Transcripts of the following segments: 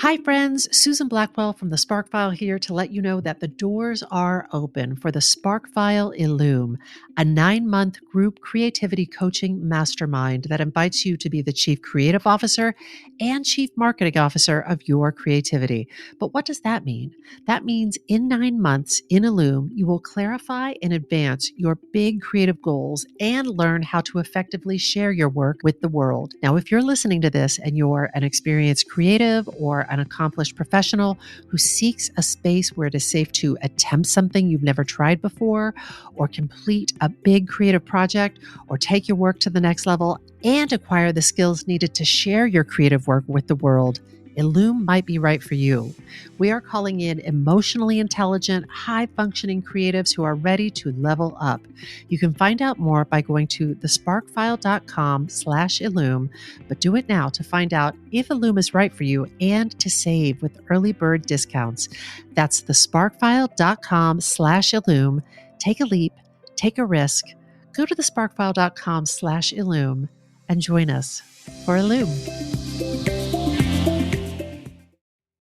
Hi, friends. Susan Blackwell from the Spark File here to let you know that the doors are open for the Spark File Illume, a 9-month group creativity coaching mastermind that invites you to be the Chief Creative Officer and Chief Marketing Officer of your creativity. But what does that mean? That means in 9 months in Illume, you will clarify and advance your big creative goals and learn how to effectively share your work with the world. Now, if you're listening to this and you're an experienced creative or an accomplished professional who seeks a space where it is safe to attempt something you've never tried before, or complete a big creative project, or take your work to the next level and acquire the skills needed to share your creative work with the world, Illume might be right for you. We are calling in emotionally intelligent, high-functioning creatives who are ready to level up. You can find out more by going to thesparkfile.com/Illume, but do it now to find out if Illume is right for you and to save with early bird discounts. That's thesparkfile.com/Illume. Take a leap, take a risk. Go to thesparkfile.com/Illume and join us for Illume.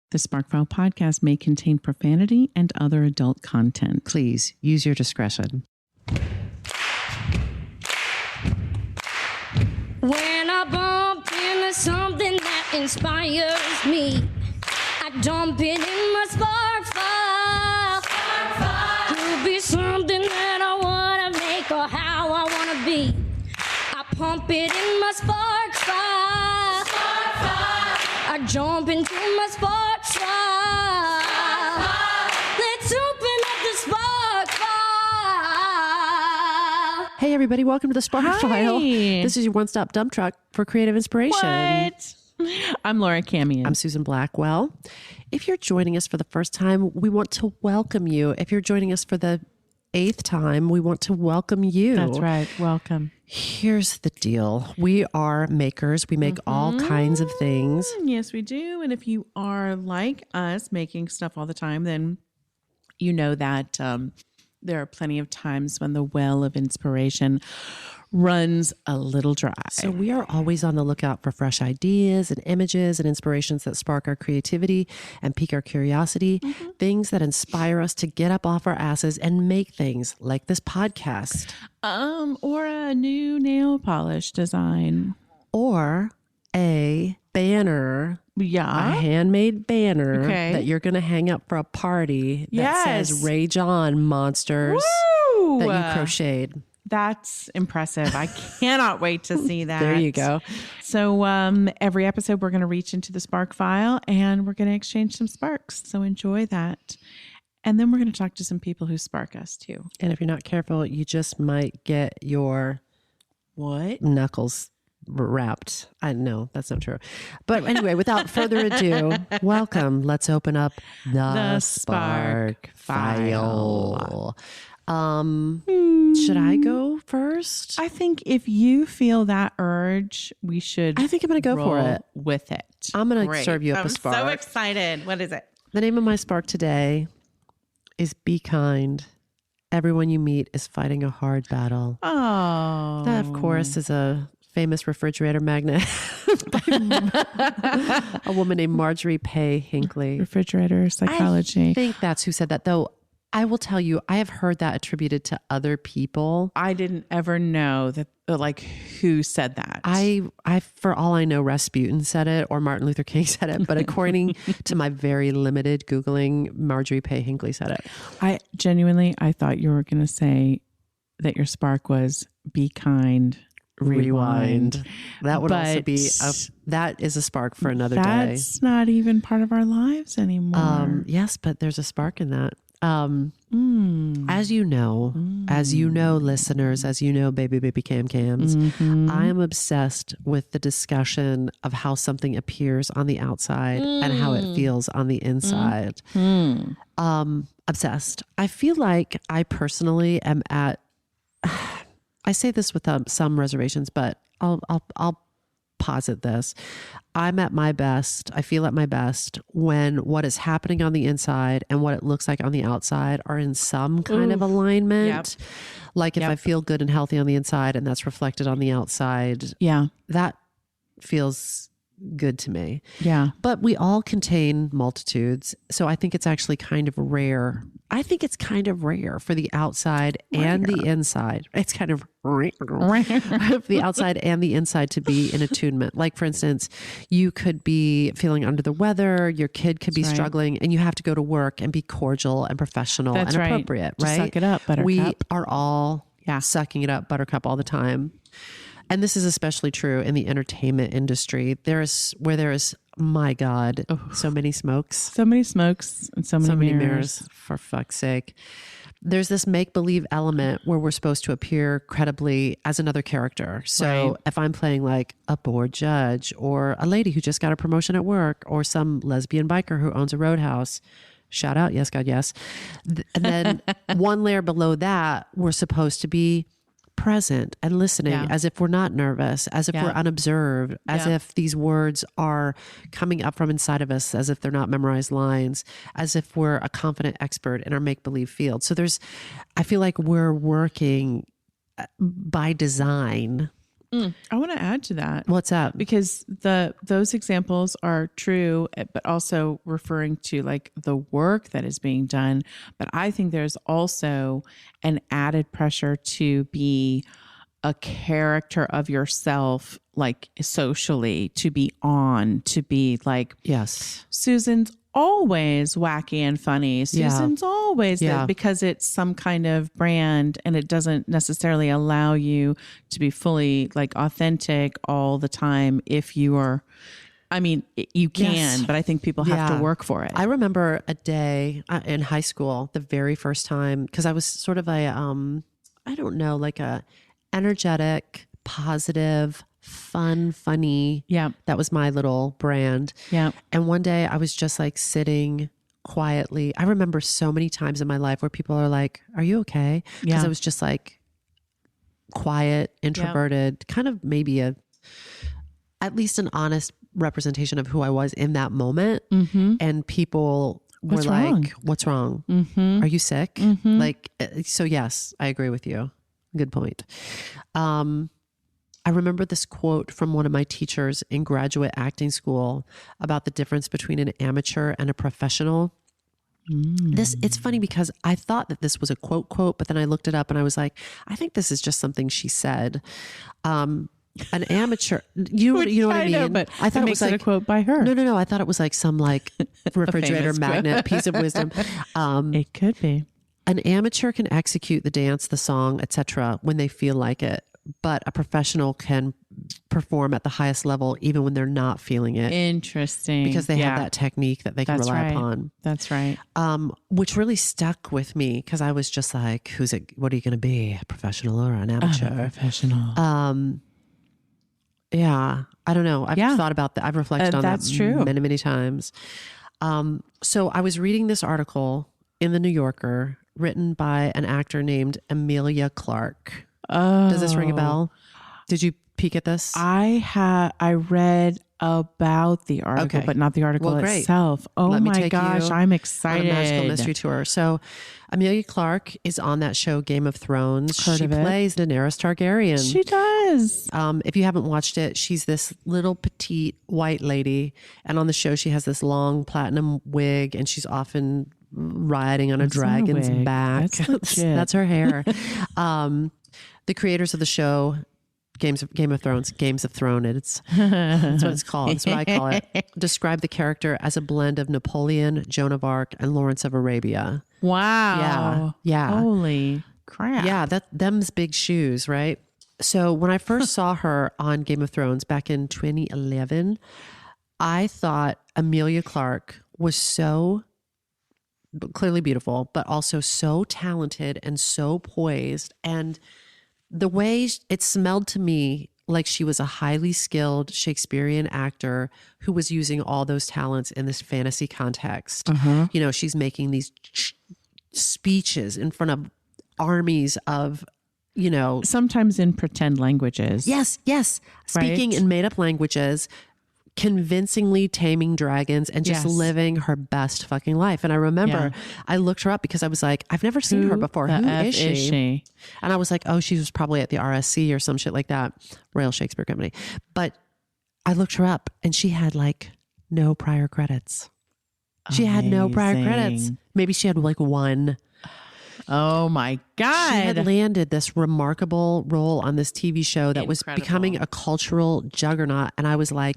The SparkFile podcast may contain profanity and other adult content. Please use your discretion. When I bump into something that inspires me, I dump it in my spark file. Could be something that I want to make or how I want to be. I pump it in my spark file. I jump into my spark file. Let's open up the spark file. Hey, everybody. Welcome to the Spark Hi. File. This is your one-stop dump truck for creative inspiration. What? I'm Laura Camion. I'm Susan Blackwell. If you're joining us for the first time, we want to welcome you. If you're joining us for the 8th time, we want to welcome you. That's right. Welcome. Here's the deal. We are makers. We make all kinds of things. Yes, we do. And if you are like us, making stuff all the time, then you know that there are plenty of times when the well of inspiration runs a little dry. So we are always on the lookout for fresh ideas and images and inspirations that spark our creativity and pique our curiosity, things that inspire us to get up off our asses and make things like this podcast. Or a new nail polish design. Or a banner, a Yeah. handmade banner Okay. that you're going to hang up for a party that Yes. says Rage On Monsters Woo! that you crocheted. That's impressive. I cannot wait to see that. There you go. So every episode, we're going to reach into the Spark File and we're going to exchange some sparks. So enjoy that. And then we're going to talk to some people who spark us too. And if you're not careful, you just might get your What? knuckles wrapped. I know that's not true. But anyway, without further ado, welcome. Let's open up the Spark File. Should I go first? I think if you feel that urge, we should. I think I'm going to go for roll it. with it. I'm going to Great. serve you up I'm a spark. so excited. What is it? The name of my spark today is Be Kind. Everyone you meet is fighting a hard battle. Oh, That, of course, is a famous refrigerator magnet. A woman named Marjorie Pay Hinckley. refrigerator psychology. I think that's who said that, though. I will tell you, I have heard that attributed to other people. I didn't ever know that, like, who said that. I, for all I know, Rasputin said it or Martin Luther King said it, but according to my very limited Googling, Marjorie Pay Hinckley said it. I thought you were going to say that your spark was be kind, rewind. That would also But be that is a spark for another day. That's not even part of our lives anymore. Yes, but there's a spark in that. As you know, listeners, as you know, baby cams, I am obsessed with the discussion of how something appears on the outside and how it feels on the inside. Obsessed. I feel like I personally am at, I say this with some reservations, but I'll posit this. I'm at my best. I feel at my best when what is happening on the inside and what it looks like on the outside are in some kind of alignment. Yep. Like if I feel good and healthy on the inside and that's reflected on the outside, Yeah. that feels good to me. Yeah. But we all contain multitudes. So I think it's actually kind of rare. I think it's kind of rare for the outside and the inside. It's kind of rare for the outside and the inside to be in attunement. Like, for instance, you could be feeling under the weather, your kid could be struggling, and you have to go to work and be cordial and professional and appropriate, right? Just suck it up, Buttercup. We are all sucking it up, Buttercup, all the time. And this is especially true in the entertainment industry. There is, my God, so many smokes. So many smokes and so many mirrors. For fuck's sake. There's this make-believe element where we're supposed to appear credibly as another character. So if I'm playing like a bored judge or a lady who just got a promotion at work or some lesbian biker who owns a roadhouse, shout out, yes, God, yes. And then one layer below that, we're supposed to be present and listening as if we're not nervous, as if we're unobserved, as if these words are coming up from inside of us, as if they're not memorized lines, as if we're a confident expert in our make-believe field. So I feel like we're working by design. I want to add to that. What's that? Because those examples are true, but also referring to like the work that is being done. But I think there's also an added pressure to be a character of yourself, like socially, to be like, yes, Susan's always wacky and funny. Susan's always there because it's some kind of brand, and it doesn't necessarily allow you to be fully like authentic all the time. If you are, I mean, you can, but I think people have to work for it. I remember a day in high school, the very first time, because I was sort of a, I don't know, like a energetic, positive, funny. Yeah. That was my little brand. Yeah. And one day I was just like sitting quietly. I remember so many times in my life where people are like, are you okay? Because I was just like quiet, introverted, kind of maybe at least an honest representation of who I was in that moment. And people were like, what's wrong? Are you sick? Like, so yes, I agree with you. Good point. I remember this quote from one of my teachers in graduate acting school about the difference between an amateur and a professional. It's funny because I thought that this was a quote, but then I looked it up and I was like, I think this is just something she said. An amateur, you know what I mean? Know, but I thought it it was was like a quote by her. No. I thought it was like some like refrigerator magnet piece of wisdom. It could be. An amateur can execute the dance, the song, etc. when they feel like it. But a professional can perform at the highest level even when they're not feeling it. Interesting. Because they have that technique that they can rely upon. That's right. Which really stuck with me because I was just like, what are you going to be? A professional or an amateur? Professional. Yeah. I don't know. I've thought about that. I've reflected on that true. many, many times. So I was reading this article in the New Yorker written by an actor named Emilia Clarke. Oh. Does this ring a bell? Did you peek at this? I read about the article, but not the article itself. Oh my gosh, I'm excited. On a magical mystery tour. So Emilia Clarke is on that show Game of Thrones. She plays Daenerys Targaryen. She does. If you haven't watched it, she's this little petite white lady. And on the show, she has this long platinum wig and she's often riding on a dragon's back. That's her hair. The creators of the show, Game of Thrones, that's what it's called. That's what I call it. Describe the character as a blend of Napoleon, Joan of Arc, and Lawrence of Arabia. Wow. Yeah. Holy crap. Yeah, them's big shoes, right? So when I first saw her on Game of Thrones back in 2011, I thought Emilia Clarke was so clearly beautiful, but also so talented and so poised. And the way it smelled to me like she was a highly skilled Shakespearean actor who was using all those talents in this fantasy context. You know, she's making these speeches in front of armies of, you know, sometimes in pretend languages. Yes. Speaking in made up languages, convincingly taming dragons and just living her best fucking life. And I remember I looked her up because I was like, I've never seen her before. Who is she? And I was like, oh, she was probably at the RSC or some shit like that, Royal Shakespeare Company. But I looked her up and she had like no prior credits. She had no prior credits. Amazing. Maybe she had like one. Oh my God. She had landed this remarkable role on this TV show that was Incredible. becoming a cultural juggernaut. And I was like,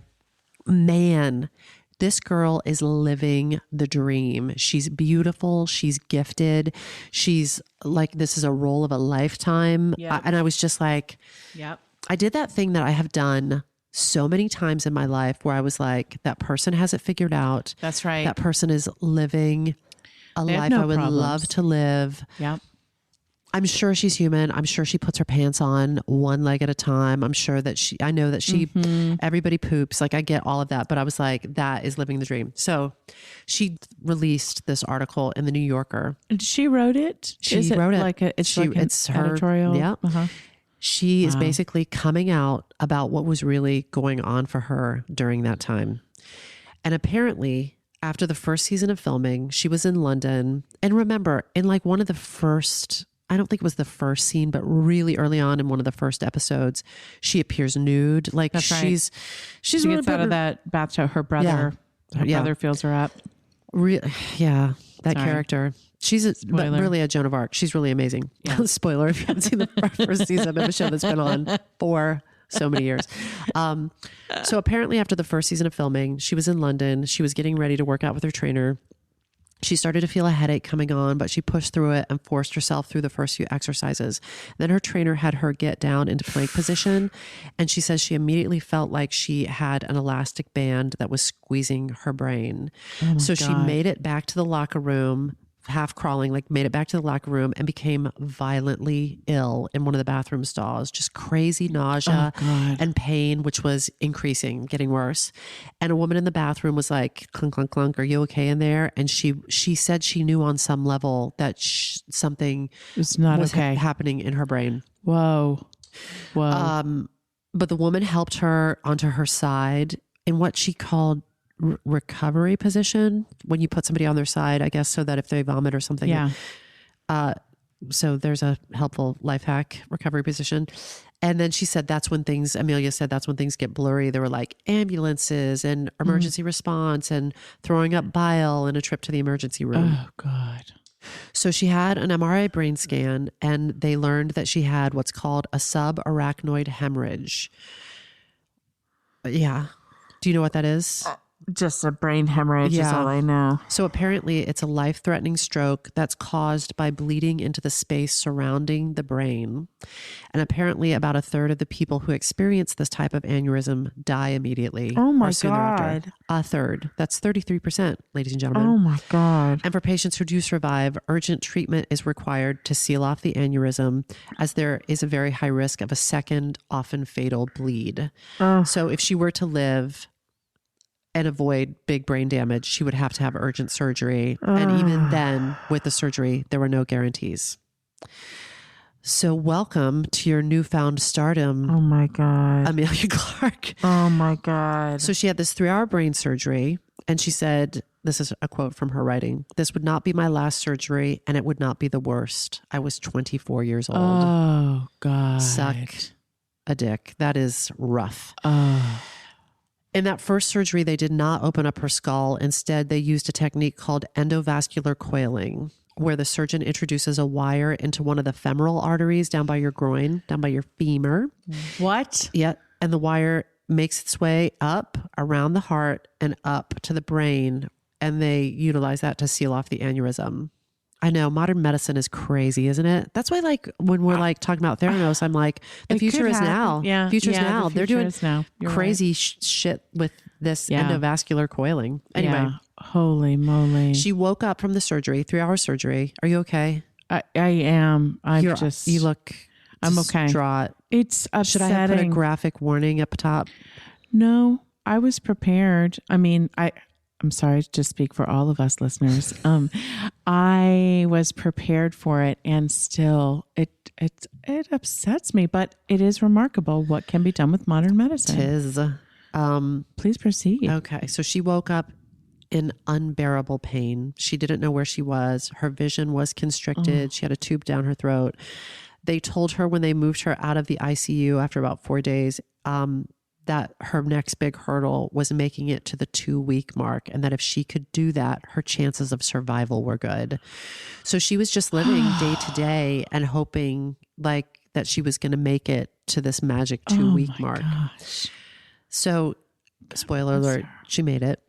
man, this girl is living the dream. She's beautiful. She's gifted. She's like, this is a role of a lifetime. Yep. And I was just like, Yep. I did that thing that I have done so many times in my life where I was like, that person has it figured out. That's right. That person is living a They have life no I would problems. love to live. Yep. I'm sure she's human. I'm sure she puts her pants on one leg at a time. I'm sure that I know that she, everybody poops. Like I get all of that, but I was like, that is living the dream. So she released this article in the New Yorker. She wrote it? She Is it wrote it. like it's like an it's her editorial? Yeah. Uh-huh. She is basically coming out about what was really going on for her during that time. And apparently, after the first season of filming, she was in London. And remember, in like one of the first, I don't think it was the first scene, but really early on in one of the first episodes, she appears nude. Like That's right. she's She really gets out of that bathtub. Her brother, her Yeah. brother fills her up. yeah, that Sorry. character. She's but Spoiler. really a Joan of Arc. She's really amazing. Yeah. Spoiler if you haven't seen the first season of a show that's been on for so many years. So apparently after the first season of filming, she was in London. She was getting ready to work out with her trainer. She started to feel a headache coming on, but she pushed through it and forced herself through the first few exercises. Then her trainer had her get down into plank position. And she says she immediately felt like she had an elastic band that was squeezing her brain. So she God. made it back to the locker room, half crawling, like made it back to the locker room and became violently ill in one of the bathroom stalls. Just crazy nausea and pain, which was increasing, getting worse. And a woman in the bathroom was like, clunk, clunk, clunk, are you okay in there? And she said she knew on some level that something It's not was okay. happening in her brain. Whoa. Whoa. But the woman helped her onto her side in what she called recovery position, when you put somebody on their side, I guess, so that if they vomit or something. yeah. So there's a helpful life hack recovery position. And then she said Amelia said that's when things get blurry. There were like ambulances and emergency response and throwing up bile and a trip to the emergency room. Oh God. So she had an MRI brain scan and they learned that she had what's called a subarachnoid hemorrhage. Yeah. Do you know what that is? Just a brain hemorrhage is Yeah. all I know. So apparently it's a life-threatening stroke that's caused by bleeding into the space surrounding the brain. And apparently about a third of the people who experience this type of aneurysm die immediately. Oh my or soon thereafter. God. A third. That's 33%, ladies and gentlemen. Oh my God. And for patients who do survive, urgent treatment is required to seal off the aneurysm, as there is a very high risk of a second, often fatal bleed. So if she were to live and avoid big brain damage, she would have to have urgent surgery. And even then, with the surgery, there were no guarantees. So welcome to your newfound stardom, Oh my God. Amelia Clark. Oh my God. So she had this 3-hour brain surgery, and she said, this is a quote from her writing, "This would not be my last surgery, and it would not be the worst. I was 24 years old. Oh God. Suck a dick. That is rough." Oh. In that first surgery, they did not open up her skull. Instead, they used a technique called endovascular coiling, where the surgeon introduces a wire into one of the femoral arteries down by your groin, down by your femur. What? Yeah. And the wire makes its way up around the heart and up to the brain. And they utilize that to seal off the aneurysm. I know modern medicine is crazy, isn't it? That's why, like, when we're like talking about Theranos, I'm like, the It future could is happen. now. Yeah. Future's Yeah, the now. They're future doing is now. You're crazy shit with this Yeah. endovascular coiling. Anyway, Yeah. Holy moly. she woke up from the surgery, 3-hour surgery. Are you okay? I am. I'm You look I'm okay. distraught. It's upsetting. Should I have put a graphic warning up top? No, I was prepared. I mean, I'm sorry to speak for all of us listeners. I was prepared for it, and still, it upsets me. But it is remarkable what can be done with modern medicine. Tis. Please proceed. Okay, so she woke up in unbearable pain. She didn't know where she was. Her vision was constricted. She had a tube down her throat. They told her when they moved her out of the ICU after about 4 days, that her next big hurdle was making it to the 2-week mark, and that if she could do that, her chances of survival were good. So she was just living day to day and hoping like that she was going to make it to this magic 2-week mark. Gosh. So, spoiler alert, she made it.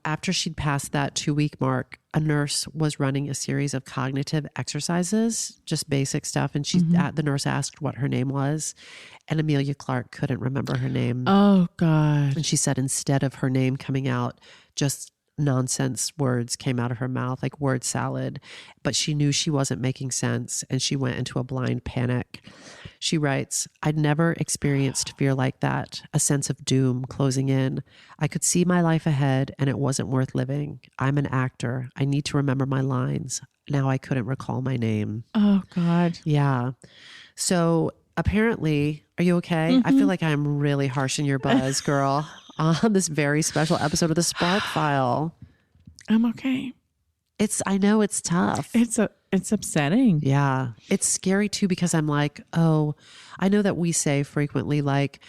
After she'd passed that 2-week mark, a nurse was running a series of cognitive exercises, just basic stuff. And the nurse asked what her name was. And Amelia Clark couldn't remember her name. Oh, God. And she said instead of her name coming out, just nonsense words came out of her mouth, like word salad. But she knew she wasn't making sense, and she went into a blind panic. She writes, "I'd never experienced fear like that, a sense of doom closing in. I could see my life ahead, and it wasn't worth living. I'm an actor. I need to remember my lines. Now I couldn't recall my name." Oh, God. Yeah. So apparently, are you okay? I feel like I'm really harsh in your buzz, girl, on this very special episode of the Spark File. I'm okay. I know it's tough. It's upsetting. Yeah. It's scary too, because I'm like, oh, I know that we say frequently, like,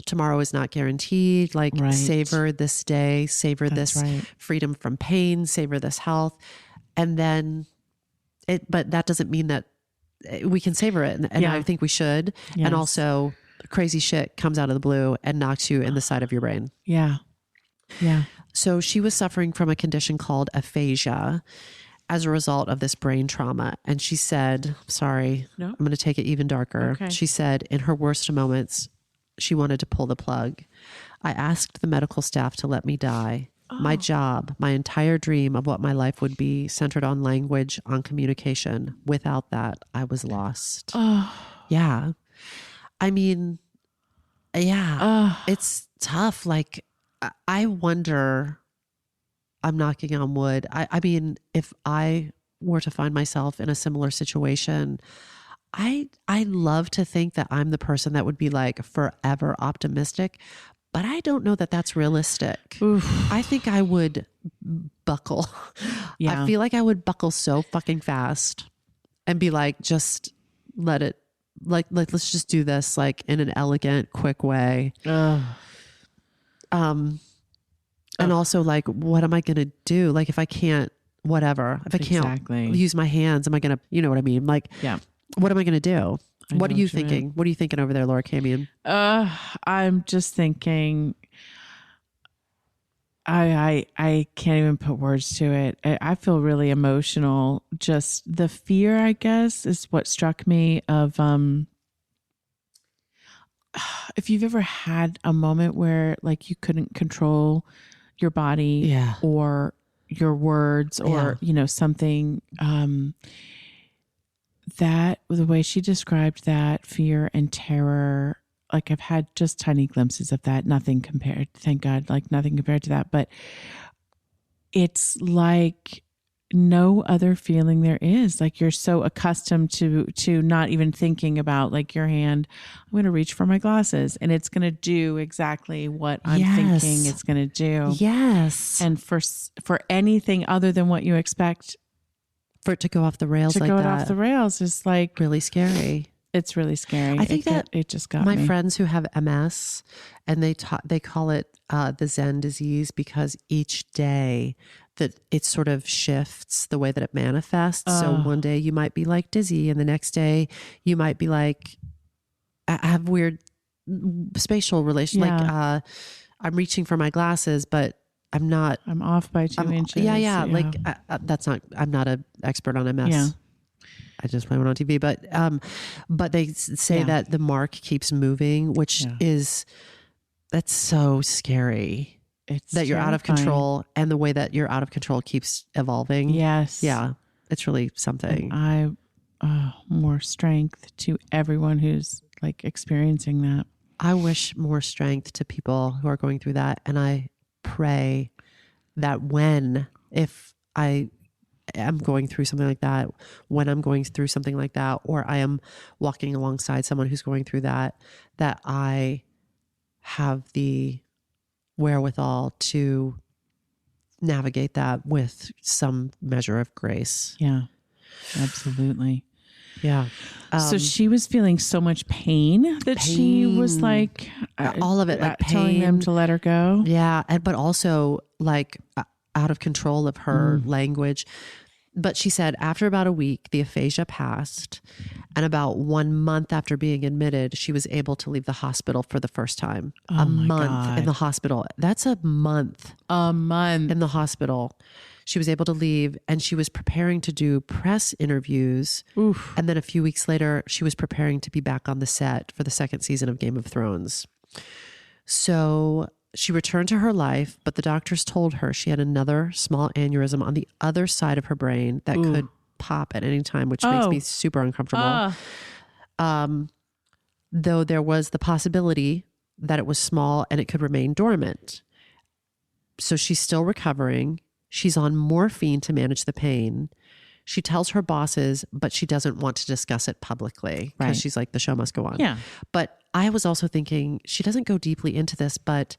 tomorrow is not guaranteed. Like, Right. savor this day, savor That's this right. freedom from pain, savor this health. And then but that doesn't mean that we can savor it. And Yeah. I think we should. Yes. And also, crazy shit comes out of the blue and knocks you in the side of your brain. Yeah. Yeah. So she was suffering from a condition called aphasia as a result of this brain trauma. And she said, sorry, No. I'm going to take it even darker. Okay. She said in her worst moments, she wanted to pull the plug. "I asked the medical staff to let me die. My job, my entire dream of what my life would be centered on language, on communication. Without that, I was lost." Oh. Yeah. I mean, yeah, it's tough. Like, I wonder, I'm knocking on wood. I mean, if I were to find myself in a similar situation, I love to think that I'm the person that would be like forever optimistic, but I don't know that that's realistic. Oof. I think I would buckle. Yeah. I feel like I would buckle so fucking fast and be like, just let it, like let's just do this like in an elegant, quick way. And also, like, what am I going to do? Like, if I can't, whatever, if I can't Exactly. use my hands, am I going to, you know what I mean? Like, Yeah. what am I going to do? I What are know you what you mean. thinking? What are you thinking over there, Laura Camion? I'm just thinking, I can't even put words to it. I feel really emotional. Just the fear, I guess, is what struck me of, if you've ever had a moment where like you couldn't control your body Yeah. or your words or, something, that the way she described that fear and terror, like I've had just tiny glimpses of that, nothing compared, thank God, like nothing compared to that. But it's like no other feeling there is. Like you're so accustomed to not even thinking about like your hand, I'm going to reach for my glasses and it's going to do exactly what I'm Yes. thinking it's going to do. Yes. And for anything other than what you expect For it to go off the rails to like go that. off the rails is like, Really scary. it's really scary. I think that it just got my me. friends who have MS, and they call it the Zen disease, because each day that it sort of shifts the way that it manifests. So one day you might be like dizzy, and the next day you might be like, I have weird spatial relation. Yeah. Like I'm reaching for my glasses, but I'm not. I'm off by 2 inches. Yeah. Like that's not. I'm not an expert on MS. Yeah. I just went on TV, but they say Yeah. that the mark keeps moving, which Yeah. that's so scary. It's That you're out of terrifying. control, and the way that you're out of control keeps evolving. Yes. Yeah. It's really something. More strength to everyone who's like experiencing that. I wish more strength to people who are going through that. And I pray that if I am going through something like that, when I'm going through something like that, or I am walking alongside someone who's going through that I have the wherewithal to navigate that with some measure of grace. Yeah, absolutely. Yeah. So she was feeling so much pain that she was like, all of it, like telling them pain. to let her go. Yeah. But also like out of control of her language. But she said after about a week, the aphasia passed. And about 1 month after being admitted, she was able to leave the hospital for the first time. Oh a my month God. in the hospital. That's a month A month. in the hospital. She was able to leave, and she was preparing to do press interviews. Oof. And then a few weeks later, she was preparing to be back on the set for the second season of Game of Thrones. So she returned to her life, but the doctors told her she had another small aneurysm on the other side of her brain that could pop at any time, which makes me super uncomfortable. Though there was the possibility that it was small and it could remain dormant. So she's still recovering. She's on morphine to manage the pain. She tells her bosses, but she doesn't want to discuss it publicly because Right. she's like, the show must go on. Yeah. But I was also thinking, she doesn't go deeply into this, but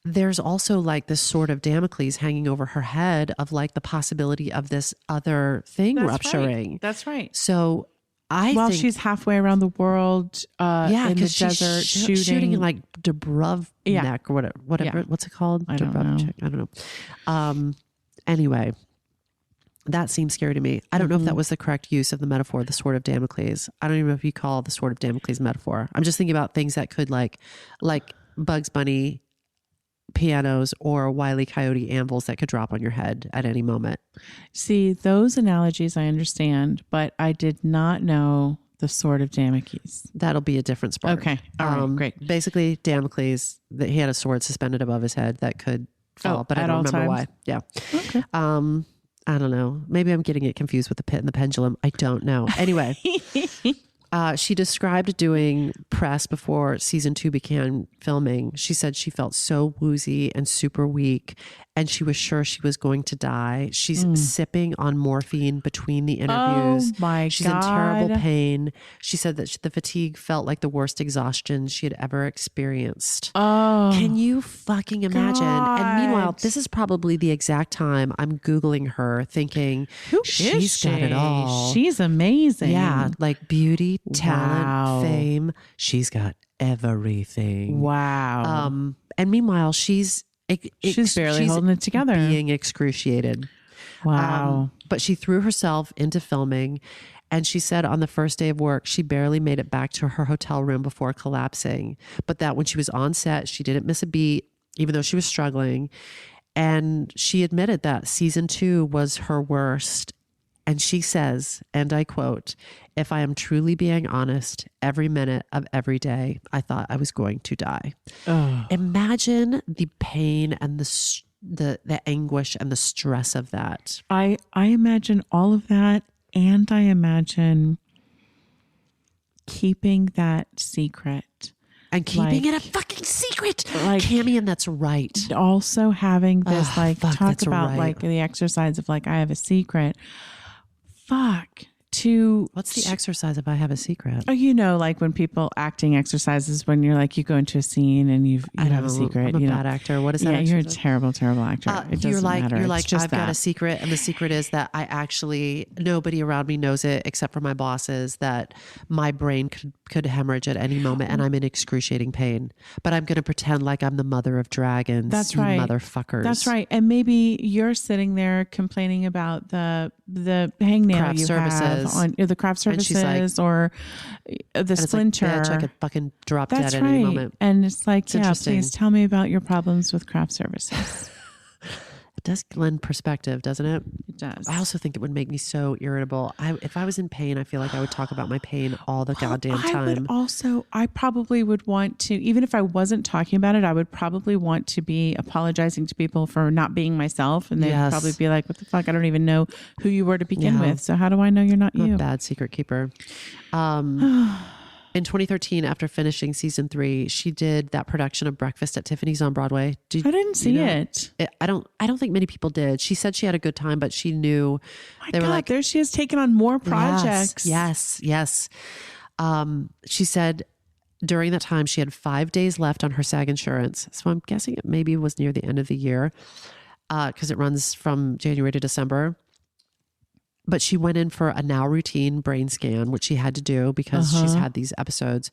there's also like this sword of Damocles hanging over her head of like the possibility of this other thing rupturing. Right. That's right. So I While think, she's halfway around the world in the because desert she's shooting in like Dubrovnik or whatever. Yeah. What's it called? I don't know. I don't know. Anyway, that seems scary to me. I don't know if that was the correct use of the metaphor, the sword of Damocles. I don't even know if you call the sword of Damocles metaphor. I'm just thinking about things that could like Bugs Bunny pianos or Wile E. Coyote anvils that could drop on your head at any moment. See, those analogies I understand, but I did not know the sword of Damocles. That'll be a different spark. Okay. All right. Great. Basically, Damocles, that he had a sword suspended above his head that could fall, but I at don't all remember why. times? Yeah. Okay. I don't know. Maybe I'm getting it confused with the pit and the pendulum. I don't know. Anyway, she described doing press before season 2 began filming. She said she felt so woozy and super weak, and she was sure she was going to die. She's sipping on morphine between the interviews. Oh my She's God. in terrible pain. She said that the fatigue felt like the worst exhaustion she had ever experienced. Oh, Can you fucking imagine? And meanwhile, God. this is probably the exact time I'm Googling her thinking, she's got it all. She's amazing. Yeah, like beauty, talent, Wow. fame. She's got everything. Wow. And meanwhile, she's barely holding it together. being excruciated. Wow. But she threw herself into filming, and she said on the first day of work, she barely made it back to her hotel room before collapsing. But that when she was on set, she didn't miss a beat, even though she was struggling. And she admitted that season 2 was her worst. And she says, and I quote, "If I am truly being honest, every minute of every day, I thought I was going to die." Oh. Imagine the pain and the anguish and the stress of that. I imagine all of that, and I imagine keeping that secret. And keeping it a Like- fucking secret. like- Cammy, and that's right. Also having this fuck, talk that's about right. like the exercise of like I have a secret. Fuck. What's the exercise if I have a secret? Oh, you know, like when people acting exercises when you're like you go into a scene and you have a secret. I'm a you bad actor. What is that? Yeah, you're a exercise? terrible, terrible actor. It doesn't You're like, matter. you're It's like, just I've got a that. secret, and the secret is that I actually, nobody around me knows it except for my bosses, that my brain could hemorrhage at any moment, and I'm in excruciating pain. But I'm going to pretend like I'm the mother of dragons. That's you right. motherfuckers. That's right. And maybe you're sitting there complaining about the hangnail Craft you services. have on the craft And she's like- services or the And it's like, splinter. bitch, I could fucking drop That's dead right. at any moment. And it's like, It's yeah, interesting. please tell me about your problems with craft services. It does lend perspective, doesn't it? It does. I also think it would make me so irritable. If I was in pain, I feel like I would talk about my pain all the goddamn time. I probably would want to, even if I wasn't talking about it, I would probably want to be apologizing to people for not being myself. And they'd Yes. probably be like, what the fuck? I don't even know who you were to begin Yeah. with. So how do I know you're not I'm you? a bad secret keeper. In 2013, after finishing season 3, she did that production of Breakfast at Tiffany's on Broadway. I didn't see it. I don't think many people did. She said she had a good time, but she knew My they God, were like, there she is taking on more projects. Yes. She said during that time she had 5 days left on her SAG insurance. So I'm guessing it maybe was near the end of the year because it runs from January to December. but she went in for a now routine brain scan, which she had to do because she's had these episodes.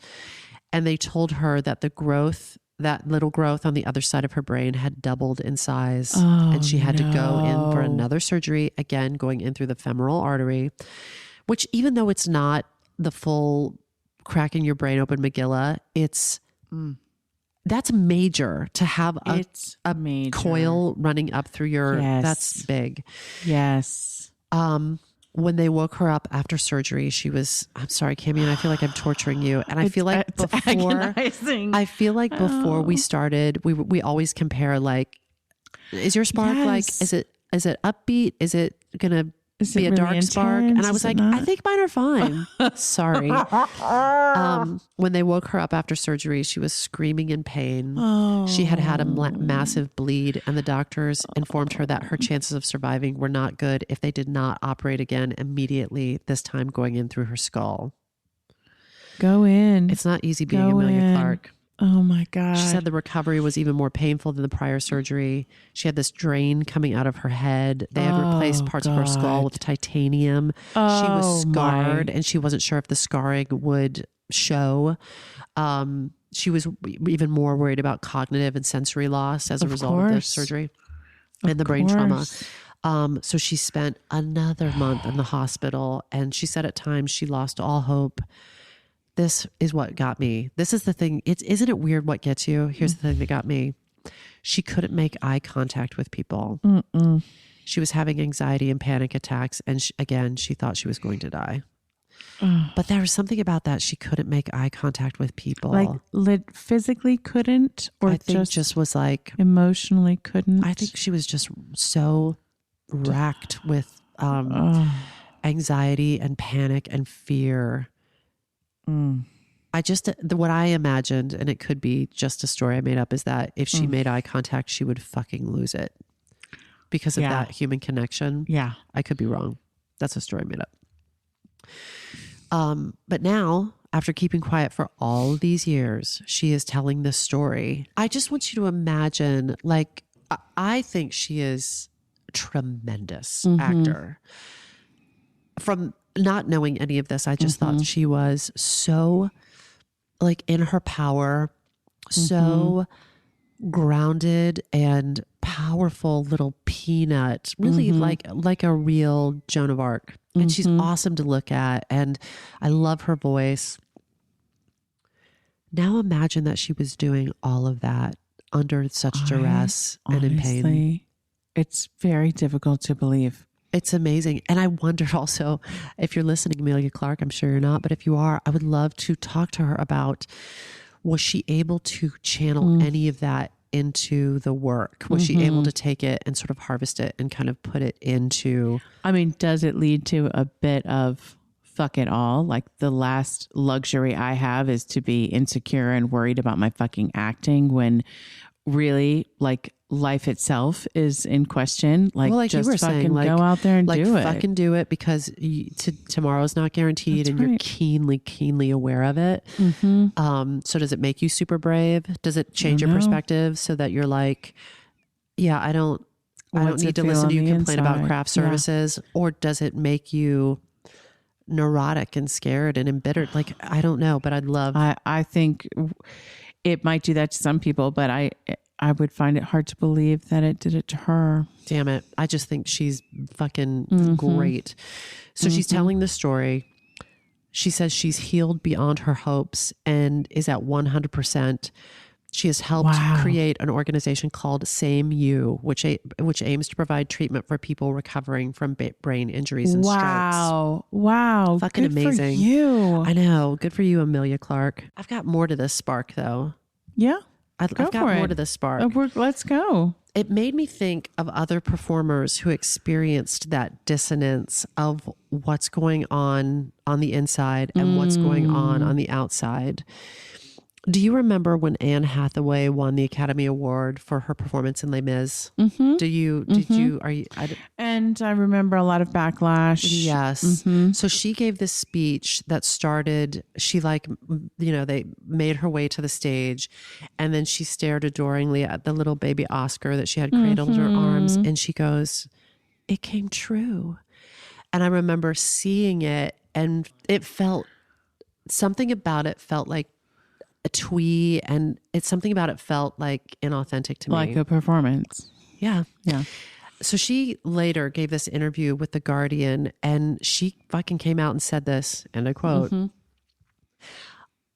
And they told her that the growth, that little growth on the other side of her brain had doubled in size. And she had to go in for another surgery, again, going in through the femoral artery, which even though it's not the full cracking your brain open Megillah, that's major to have a major coil running up through your, Yes. that's big. Yes. When they woke her up after surgery, she was, I'm sorry, Cammy, and I feel like I'm torturing you. And I feel like it's agonizing. I feel like before we started, we always compare like, is your spark like, Yes. is it upbeat? Is it going to Is be it a really dark spark? intense? And I was Is it like, not? I think mine are fine. Sorry. When they woke her up after surgery, she was screaming in pain. She had a massive bleed, and the doctors informed her that her chances of surviving were not good if they did not operate again immediately, this time going in through her skull. Go in. It's not easy being Go Amelia in. Clark. Oh my God. She said the recovery was even more painful than the prior surgery. She had this drain coming out of her head. They had replaced parts of her skull with titanium. She was scarred, and she wasn't sure if the scarring would show. She was even more worried about cognitive and sensory loss as a result of the surgery and the brain trauma. So she spent another month in the hospital, and she said at times she lost all hope. This is what got me. This is the thing. Isn't it weird what gets you? Here's the thing that got me. She couldn't make eye contact with people. She was having anxiety and panic attacks. And she thought she was going to die. But there was something about that. She couldn't make eye contact with people. Like physically couldn't, or I think just was like, emotionally couldn't. I think she was just so racked with anxiety and panic and fear. I just, what I imagined, and it could be just a story I made up, is that if she made eye contact, she would fucking lose it because of that human connection. Yeah. I could be wrong. That's a story I made up. But now, after keeping quiet for all of these years, she is telling this story. I just want you to imagine, like, I think she is a tremendous actor. From not knowing any of this, I just thought she was so, like, in her power, so grounded and powerful little peanut, really like a real Joan of Arc. And she's awesome to look at, and I love her voice. Now imagine that she was doing all of that under such duress and in pain. Honestly, it's very difficult to believe. It's amazing. And I wondered also, if you're listening, Amelia Clark, I'm sure you're not, but if you are, I would love to talk to her about, was she able to channel any of that into the work? Was she able to take it and sort of harvest it and kind of put it into... I mean, does it lead to a bit of fuck it all? Like, the last luxury I have is to be insecure and worried about my fucking acting, when really, like, life itself is in question. Like, well, like just you were fucking saying, like, go out there and like, do it. fucking do it, because tomorrow's not guaranteed. That's and you're right. keenly aware of it. So does it make you super brave? Does it change your know. perspective so that you're like, yeah, I don't What's need it to feel listen to on you the complain about inside? craft Yeah. services? Or does it make you neurotic and scared and embittered? Like, I don't know, but I'd love... I think it might do that to some people, but I would find it hard to believe that it did it to her. Damn it. I just think she's fucking great. So she's telling the story. She says she's healed beyond her hopes and is at 100%. She has helped create an organization called Same You, which aims to provide treatment for people recovering from brain injuries and strokes. Wow. Fucking Good amazing. For you. I know. Good for you, Amelia Clark. I've got more to this spark, though. Yeah. I've got more to this spark. Let's go. It made me think of other performers who experienced that dissonance of what's going on the inside and what's going on the outside. Do you remember when Anne Hathaway won the Academy Award for her performance in Les Mis? Did you, And I remember a lot of backlash. Yes. So she gave this speech that started, they made her way to the stage, and then she stared adoringly at the little baby Oscar that she had cradled in her arms, and she goes, "It came true." And I remember seeing it, and it felt, something about it felt like a twee, and something about it felt like inauthentic to me. Like a performance. Yeah. Yeah. So she later gave this interview with The Guardian, and she fucking came out and said this, and I quote,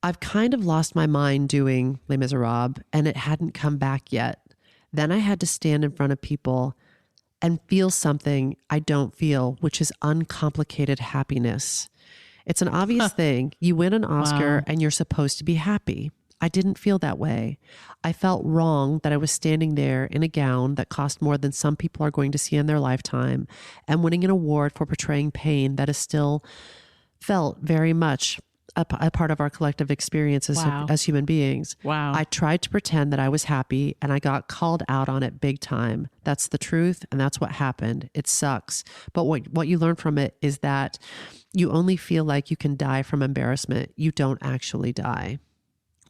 I've kind of lost my mind doing Les Miserables, and it hadn't come back yet. Then I had to stand in front of people and feel something I don't feel, which is uncomplicated happiness. It's an obvious thing. You win an Oscar and you're supposed to be happy. I didn't feel that way. I felt wrong that I was standing there in a gown that cost more than some people are going to see in their lifetime and winning an award for portraying pain that is still felt very much a part of our collective experiences as human beings. Wow. I tried to pretend that I was happy and I got called out on it big time. That's the truth, and that's what happened. It sucks. But what you learn from it is that you only feel like you can die from embarrassment. You don't actually die.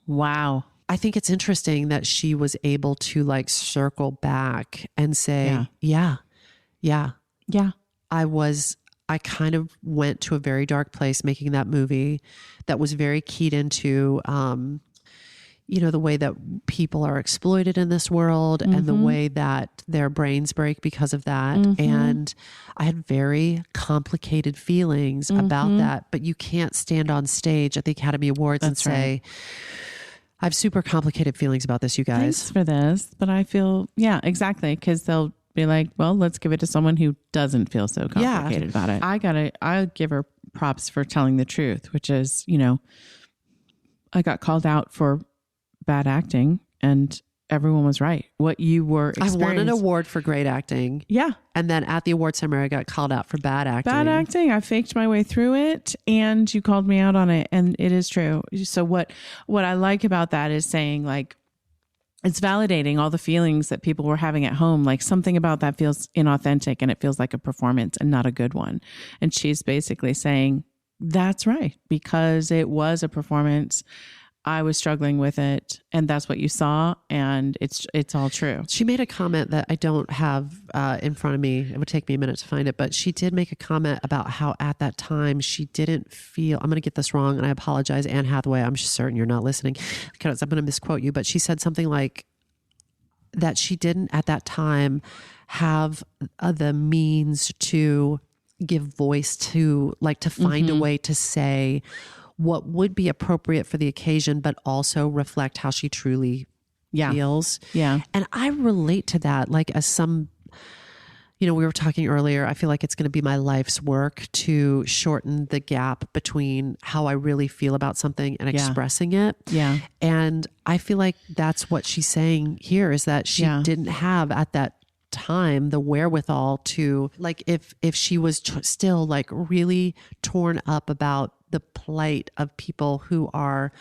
Wow. I think it's interesting that she was able to like circle back and say, yeah. I kind of went to a very dark place making that movie that was very keyed into, the way that people are exploited in this world and the way that their brains break because of that. And I had very complicated feelings about that, but you can't stand on stage at the Academy Awards and say, I have super complicated feelings about this, you guys. Thanks for this. But I feel, exactly. Because they'll be like, well, let's give it to someone who doesn't feel so complicated about it. I give her props for telling the truth, which is, I got called out for bad acting and everyone was right. What you were experiencing. I won an award for great acting. Yeah. And then at the award ceremony, I got called out for bad acting. Bad acting. I faked my way through it and you called me out on it. And it is true. So what I like about that is saying like, it's validating all the feelings that people were having at home. Like something about that feels inauthentic and it feels like a performance and not a good one. And she's basically saying, that's right, because it was a performance. I was struggling with it and that's what you saw. And it's all true. She made a comment that I don't have in front of me. It would take me a minute to find it, but she did make a comment about how at that time she didn't feel, I'm going to get this wrong and I apologize, Anne Hathaway, I'm certain you're not listening because I'm going to misquote you, but she said something like that she didn't at that time have the means to give voice to, like to find a way to say what would be appropriate for the occasion, but also reflect how she truly feels. Yeah. And I relate to that. Like as some, we were talking earlier, I feel like it's going to be my life's work to shorten the gap between how I really feel about something and expressing it. Yeah. And I feel like that's what she's saying here is that she didn't have at that time the wherewithal to like, if she was still like really torn up about the plight of people who are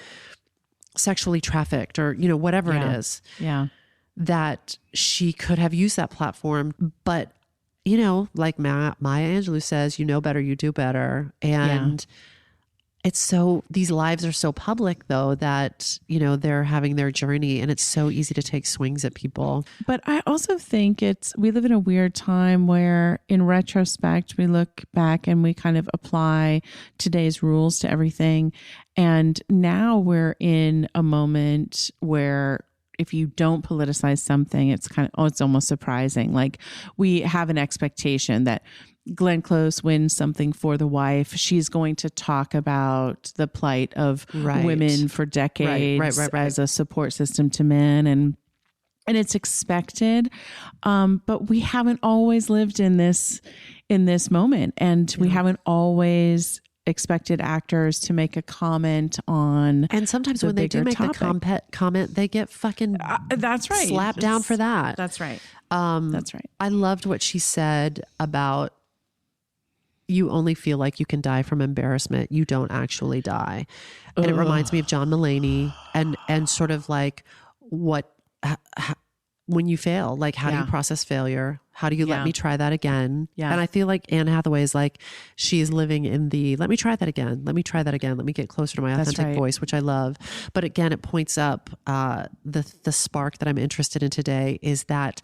sexually trafficked or, whatever it is, that she could have used that platform. But, like Maya Angelou says, you know better, you do better. And it's so, these lives are so public though, that, they're having their journey and it's so easy to take swings at people. But I also think we live in a weird time where in retrospect, we look back and we kind of apply today's rules to everything. And now we're in a moment where if you don't politicize something, it's it's almost surprising. Like we have an expectation that Glenn Close wins something for the wife, she's going to talk about the plight of women for decades as a support system to men. And it's expected. But we haven't always lived in this moment. And we haven't always expected actors to make a comment on. And sometimes when they do make the comment, they get fucking that's right. slapped down for that. That's right. That's right. I loved what she said about you only feel like you can die from embarrassment. You don't actually die. And it reminds me of John Mulaney and sort of like when you fail, like how do you process failure? How do you let me try that again? Yeah. And I feel like Anne Hathaway is like, she is living in the, let me try that again. Let me try that again. Let me get closer to my authentic voice, which I love. But again, it points up the spark that I'm interested in today is that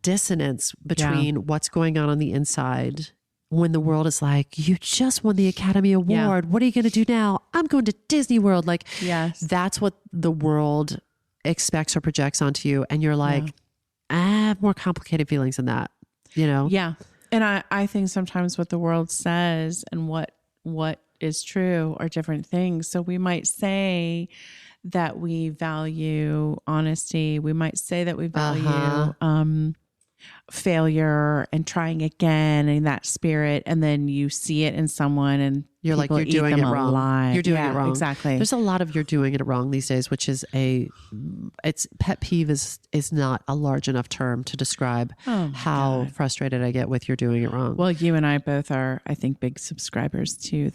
dissonance between what's going on the inside when the world is like, you just won the Academy Award. Yeah. What are you going to do now? I'm going to Disney World. Like, Yes. that's what the world expects or projects onto you. And you're like, I have more complicated feelings than that, you know? Yeah. And I think sometimes what the world says and what is true are different things. So we might say that we value honesty. We might say that we value failure and trying again and that spirit. And then you see it in someone and You're like, people you're eat doing them it wrong. alive. You're doing Yeah, it wrong. Exactly. There's a lot of you're doing it wrong these days, which is it's pet peeve is not a large enough term to describe how frustrated I get with you're doing it wrong. Well, you and I both are, I think, big subscribers to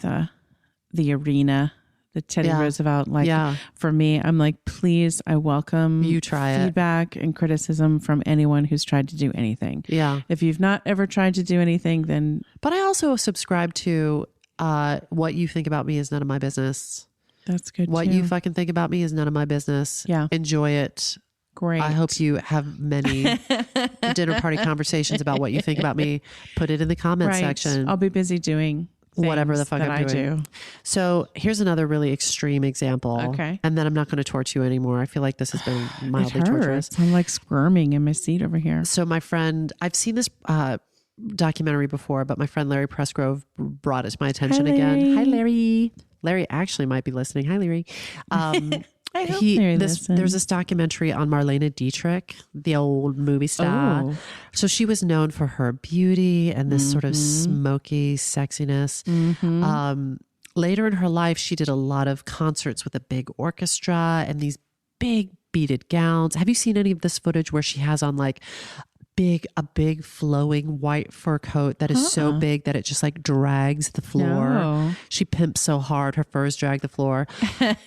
the arena, the Teddy Roosevelt. Like for me, I'm like, please, I welcome You try it. feedback and criticism from anyone who's tried to do anything. Yeah. If you've not ever tried to do anything, then But I also subscribe to what you think about me is none of my business. that's good What too. you fucking think about me is none of my business. Yeah. Enjoy it. Great. I hope you have many dinner party conversations about what you think about me. Put it in the comment section. I'll be busy doing Whatever the things fuck that I'm doing. I do. So here's another really extreme example. Okay. And then I'm not going to torture you anymore. I feel like this has been mildly It torturous. hurts. I'm like squirming in my seat over here. So my friend, I've seen this documentary before, but my friend Larry Pressgrove brought it to my attention again. Hi, Larry. Larry actually might be listening. Hi, Larry. I hope Larry listens. There's this documentary on Marlene Dietrich, the old movie star. Oh. So she was known for her beauty and this sort of smoky sexiness. Later in her life, she did a lot of concerts with a big orchestra and these big beaded gowns. Have you seen any of this footage where she has on like a big flowing white fur coat that is so big that it just like drags the floor? No. She pimps so hard her furs drag the floor.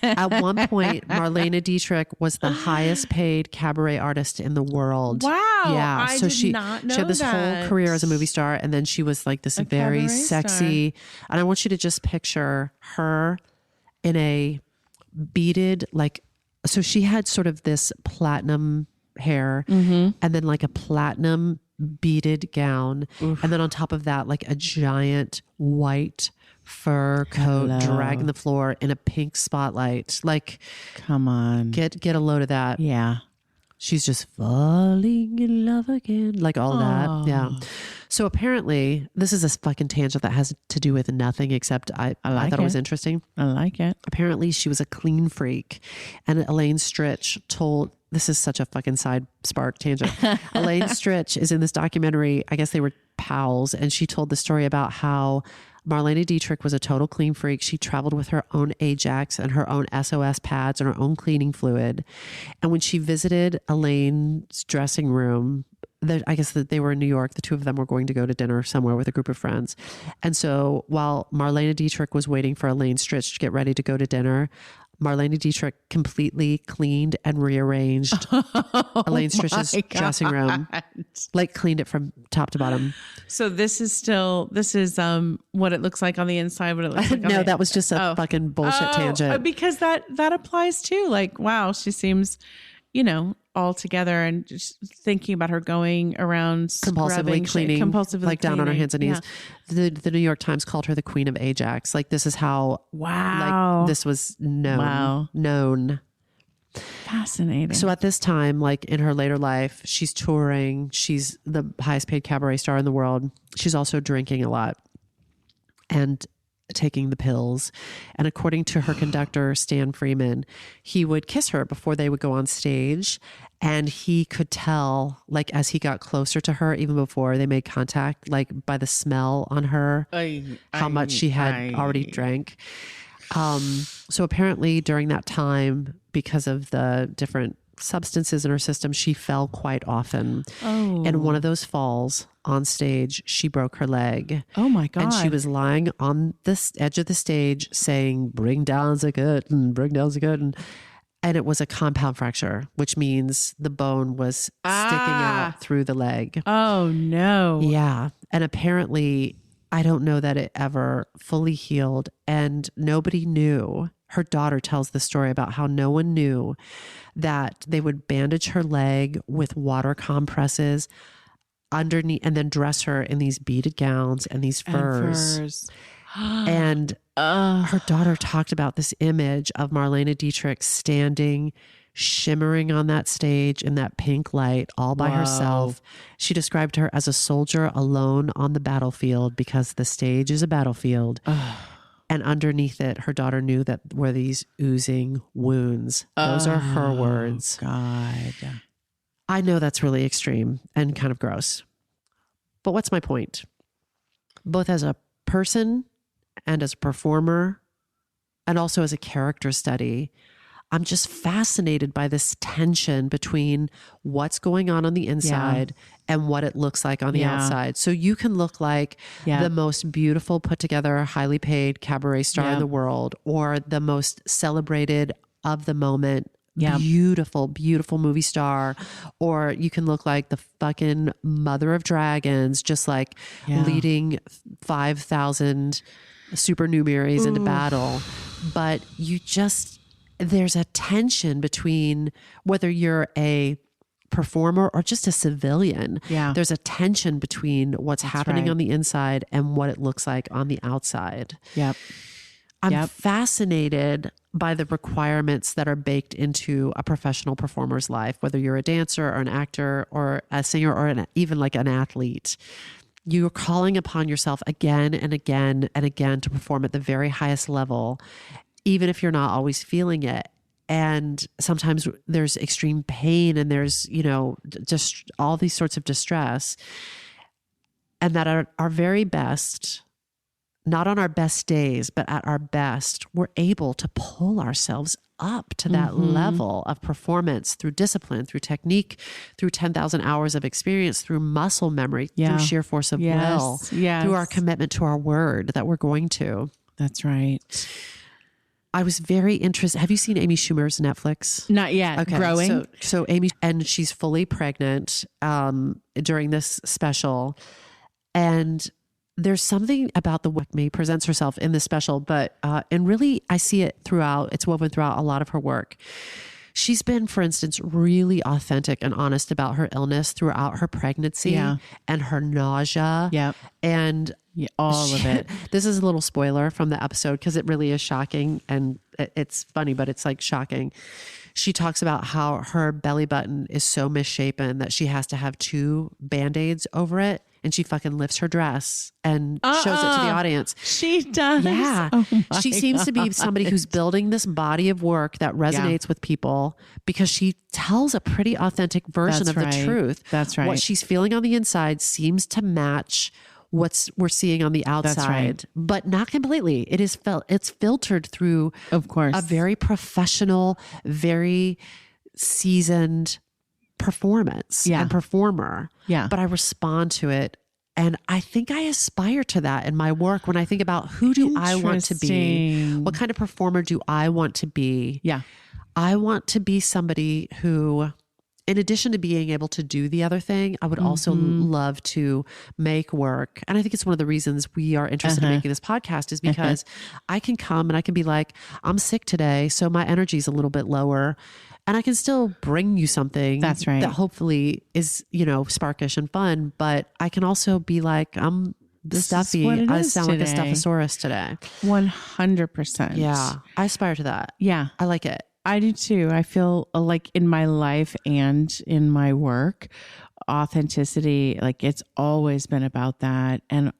At one point, Marlene Dietrich was the highest paid cabaret artist in the world. Wow. Yeah. I So did she not know had this that. whole career as a movie star, and then she was like this very cabaret sexy. And I want you to just picture her in a beaded, like, so she had sort of this platinum hair and then like a platinum beaded gown. And then on top of that, like a giant white fur coat dragging the floor in a pink spotlight. Like, Come on. get a load of that. Yeah. She's just falling in love again. Like all that. Yeah. So apparently this is a fucking tangent that has to do with nothing except I like thought it was it. interesting. I like it. Apparently she was a clean freak. And Elaine Stritch told, this is such a fucking side spark tangent. Elaine Stritch is in this documentary. I guess they were pals. And she told the story about how Marlene Dietrich was a total clean freak. She traveled with her own Ajax and her own SOS pads and her own cleaning fluid. And when she visited Elaine's dressing room, I guess that they were in New York. The two of them were going to go to dinner somewhere with a group of friends. And so while Marlene Dietrich was waiting for Elaine Stritch to get ready to go to dinner, Marlene Dietrich completely cleaned and rearranged Elaine Stritch's dressing room, like cleaned it from top to bottom. So this is what it looks like on the inside. What it looks like. No, that was just a fucking bullshit tangent. Because that applies too. Like, wow, she seems, all together and just thinking about her going around compulsively cleaning, like down on her hands and knees. Yeah. The New York Times called her the Queen of Ajax. Like this is how like this was known. Wow. Known. Fascinating. So at this time, like in her later life, she's touring. She's the highest paid cabaret star in the world. She's also drinking a lot and taking the pills. And according to her conductor, Stan Freeman, he would kiss her before they would go on stage. And he could tell, like, as he got closer to her, even before they made contact, like by the smell on her, how much she had already drank. So apparently during that time, because of the different substances in her system, she fell quite often. And one of those falls on stage, she broke her leg. Oh my God. And she was lying on the edge of the stage saying, "Bring down the curtain, bring down the curtain." And it was a compound fracture, which means the bone was sticking out through the leg. Oh no. Yeah. And apparently, I don't know that it ever fully healed, and nobody knew. Her daughter tells the story about how no one knew that they would bandage her leg with water compresses underneath, and then dress her in these beaded gowns and these furs. And her daughter talked about this image of Marlene Dietrich standing, shimmering on that stage in that pink light all by herself. She described her as a soldier alone on the battlefield because the stage is a battlefield. And underneath it, her daughter knew that were these oozing wounds. Those are her words. God. I know that's really extreme and kind of gross. But what's my point? Both as a person and as a performer, and also as a character study, I'm just fascinated by this tension between what's going on the inside and what it looks like on the outside. So you can look like the most beautiful, put together, highly paid cabaret star in the world, or the most celebrated of the moment, beautiful, beautiful movie star, or you can look like the fucking mother of dragons, just like leading 5,000 supernumeraries into battle. But there's a tension between whether you're a performer or just a civilian. There's a tension between what's happening on the inside and what it looks like on the outside. I'm fascinated by the requirements that are baked into a professional performer's life, whether you're a dancer or an actor or a singer or even like an athlete. You're calling upon yourself again and again and again to perform at the very highest level, even if you're not always feeling it. And sometimes there's extreme pain and there's, just all these sorts of distress. And that at our very best, not on our best days, but at our best, we're able to pull ourselves up to that level of performance through discipline, through technique, through 10,000 hours of experience, through muscle memory, through sheer force of will, through our commitment to our word that we're going to. That's right. I was very interested. Have you seen Amy Schumer's Netflix? Not yet. Okay. Growing. So Amy, and she's fully pregnant during this special. And there's something about the way May presents herself in this special, but and really I see it throughout. It's woven throughout a lot of her work. She's been, for instance, really authentic and honest about her illness throughout her pregnancy and her nausea and all of it. This is a little spoiler from the episode because it really is shocking, and it's funny, but it's like shocking. She talks about how her belly button is so misshapen that she has to have 2 Band-Aids over it. And she fucking lifts her dress and shows it to the audience. She does. Yeah. She seems to be somebody who's building this body of work that resonates with people because she tells a pretty authentic version of the truth. That's right. What she's feeling on the inside seems to match what we're seeing on the outside, but not completely. It is it's filtered through, of course, a very professional, very seasoned performance and performer. But I respond to it. And I think I aspire to that in my work when I think about who do I want to be? What kind of performer do I want to be? I want to be somebody who, in addition to being able to do the other thing, I would also love to make work. And I think it's one of the reasons we are interested in making this podcast is because I can come and I can be like, I'm sick today, so my energy is a little bit lower. And I can still bring you something that hopefully is, sparkish and fun, but I can also be like, I'm stuffy. I sound like a stuffosaurus today. 100%. Yeah. I aspire to that. Yeah. I like it. I do too. I feel like in my life and in my work, authenticity, like it's always been about that. And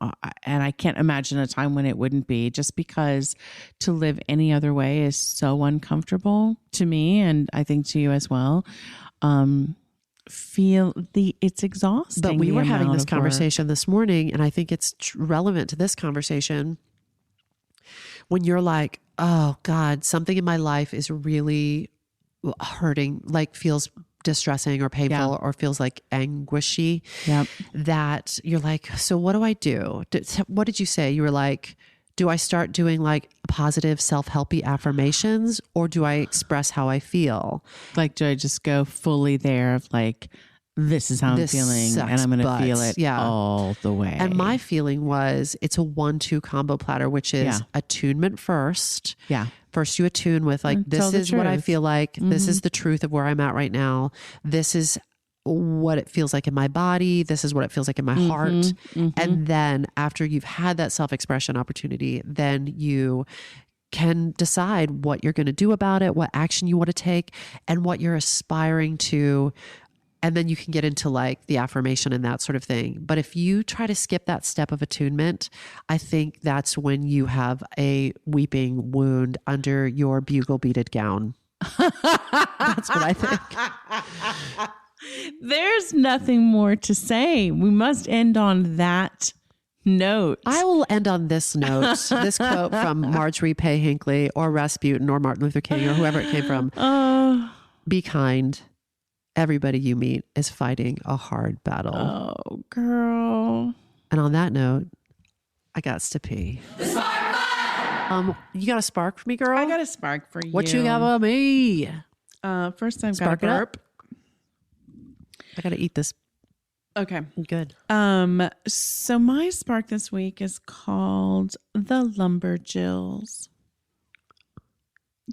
I can't imagine a time when it wouldn't be, just because to live any other way is so uncomfortable to me. And I think to you as well. It's exhausting. But we were having this conversation this morning, and I think it's relevant to this conversation. When you're like, oh God, something in my life is really hurting, like feels distressing or painful or feels like anguishy, that you're like, so what do I do? What did you say? You were like, do I start doing like positive self-helpy affirmations, or do I express how I feel? Like, do I just go fully there of like, this is how I'm feeling and I'm going to feel it all the way. And my feeling was it's a 1-2 combo platter, which is attunement first. First you attune with like, this is what I feel like. This is the truth of where I'm at right now. This is what it feels like in my body. This is what it feels like in my heart. And then after you've had that self-expression opportunity, then you can decide what you're going to do about it, what action you want to take, and what you're aspiring to. And then you can get into like the affirmation and that sort of thing. But if you try to skip that step of attunement, I think that's when you have a weeping wound under your bugle beaded gown. That's what I think. There's nothing more to say. We must end on that note. I will end on this note. This quote from Marjorie Pay Hinckley or Rasputin or Martin Luther King or whoever it came from. Be kind. Everybody you meet is fighting a hard battle. Oh, girl. And on that note, I got to pee. The spark! You got a spark for me, girl? I got a spark for you. What you got for me? First I've Spark got it a up. burp. I got to eat this. Okay. Good. So my spark this week is called The Lumberjills.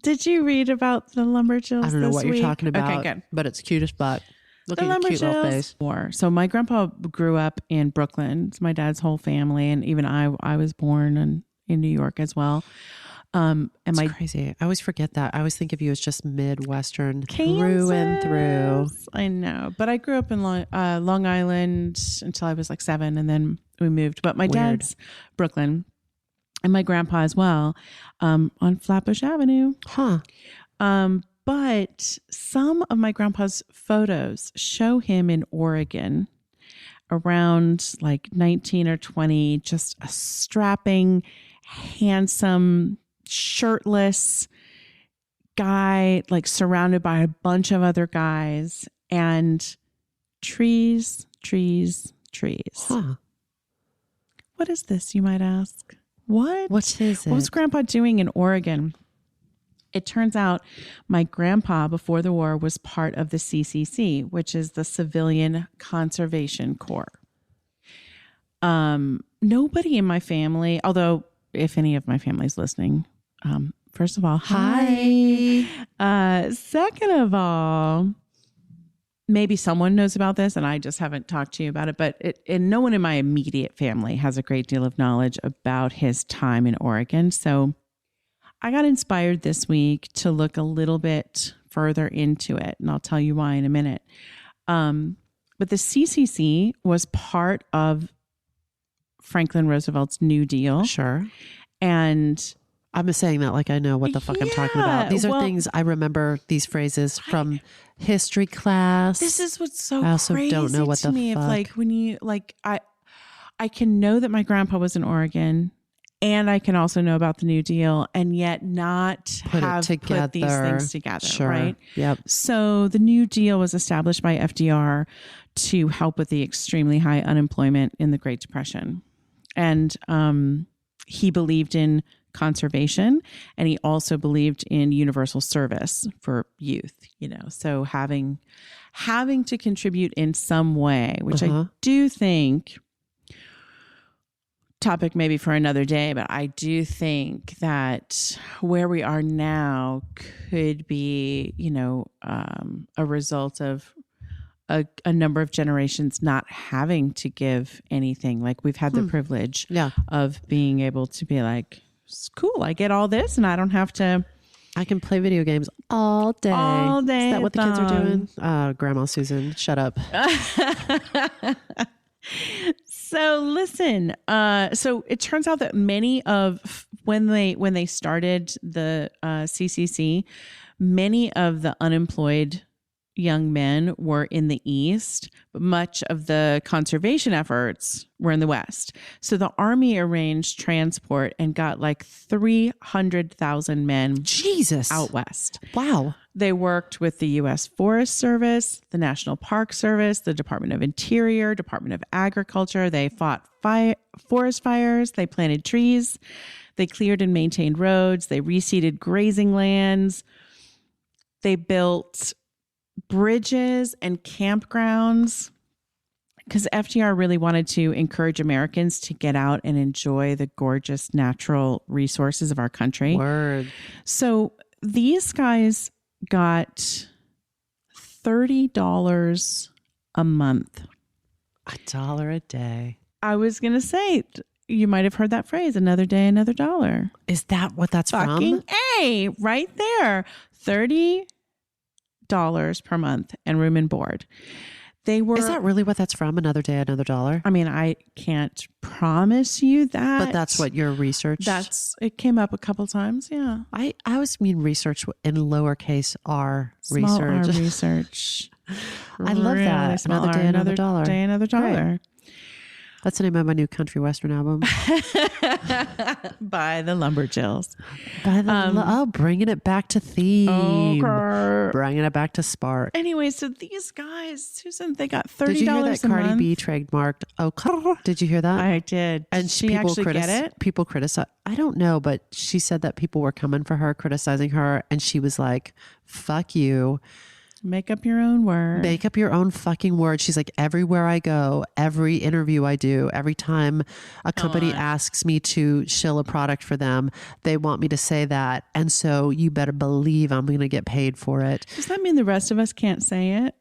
Did you read about the Lumberjills? I don't know this what week? you're talking about, Okay, good. but it's cute as fuck. Look The at your cute little face. Lumberjills. So my grandpa grew up in Brooklyn. It's my dad's whole family, and even I was born in New York as well. And It's my crazy. I always forget that. I always think of you as just Midwestern through and through. Kansas. I know, but I grew up in Long Island until I was like 7, and then we moved. But my dad's Brooklyn, and my grandpa as well, on Flatbush Avenue. Huh. But some of my grandpa's photos show him in Oregon around like 19 or 20, just a strapping, handsome, shirtless guy, like surrounded by a bunch of other guys, and trees. Huh. What is this, you might ask? What is it? What was Grandpa doing in Oregon? It turns out my grandpa before the war was part of the CCC, which is the Civilian Conservation Corps. Nobody in my family, although if any of my family's listening, first of all, hi. Second of all, maybe someone knows about this and I just haven't talked to you about it, but and no one in my immediate family has a great deal of knowledge about his time in Oregon. So I got inspired this week to look a little bit further into it, and I'll tell you why in a minute. But the CCC was part of Franklin Roosevelt's New Deal. Sure. And I'm saying that like I know what the fuck I'm talking about. These are things I remember, these phrases from history class. This is what's so I also crazy don't know what to the me. fuck. If like when you like I can know that my grandpa was in Oregon, and I can also know about the New Deal, and yet not Put these things together, Sure. right? Yep. So the New Deal was established by FDR to help with the extremely high unemployment in the Great Depression. And he believed in conservation, and he also believed in universal service for youth, so having to contribute in some way, which I do think, topic maybe for another day, but I do think that where we are now could be, a result of a number of generations not having to give anything. Like we've had the privilege of being able to be like, it's cool, I get all this and I don't have to. I can play video games all day. All day. Is that what the kids are doing? Grandma Susan, shut up. So listen, so it turns out that many of when they started the CCC, many of the unemployed young men were in the East, but much of the conservation efforts were in the West. So the Army arranged transport and got like 300,000 men out West. Wow. They worked with the U.S. Forest Service, the National Park Service, the Department of Interior, Department of Agriculture. They fought forest fires. They planted trees. They cleared and maintained roads. They reseeded grazing lands. They built bridges and campgrounds because FDR really wanted to encourage Americans to get out and enjoy the gorgeous natural resources of our country. Word. So these guys got $30 a month. $1 a day. I was going to say, you might have heard that phrase, another day, another dollar. Is that what that's Fucking from? A, right there. $30 per month and room and board. They were. Is that really what that's from? Another day, another dollar? I mean, I can't promise you that. But that's what your research. It came up a couple times. Yeah. I always mean research in lowercase r Small research. R research. I love that. Really small Another R, day, another dollar. Day, another dollar. That's the name of my new country western album. By the Lumberjills. By the bringing it back to theme. Okay. Bringing it back to Spark. Anyway, so these guys, Susan, they got $30 Did you hear that a Cardi month. B trademarked? Oh, did you hear that? I did. And she actually get it? People criticize. I don't know, but she said that people were coming for her, criticizing her, and she was like, "Fuck you." Make up your own word. Make up your own fucking word. She's like, everywhere I go, every interview I do, every time a company asks me to shill a product for them, they want me to say that. And so you better believe I'm going to get paid for it. Does that mean the rest of us can't say it?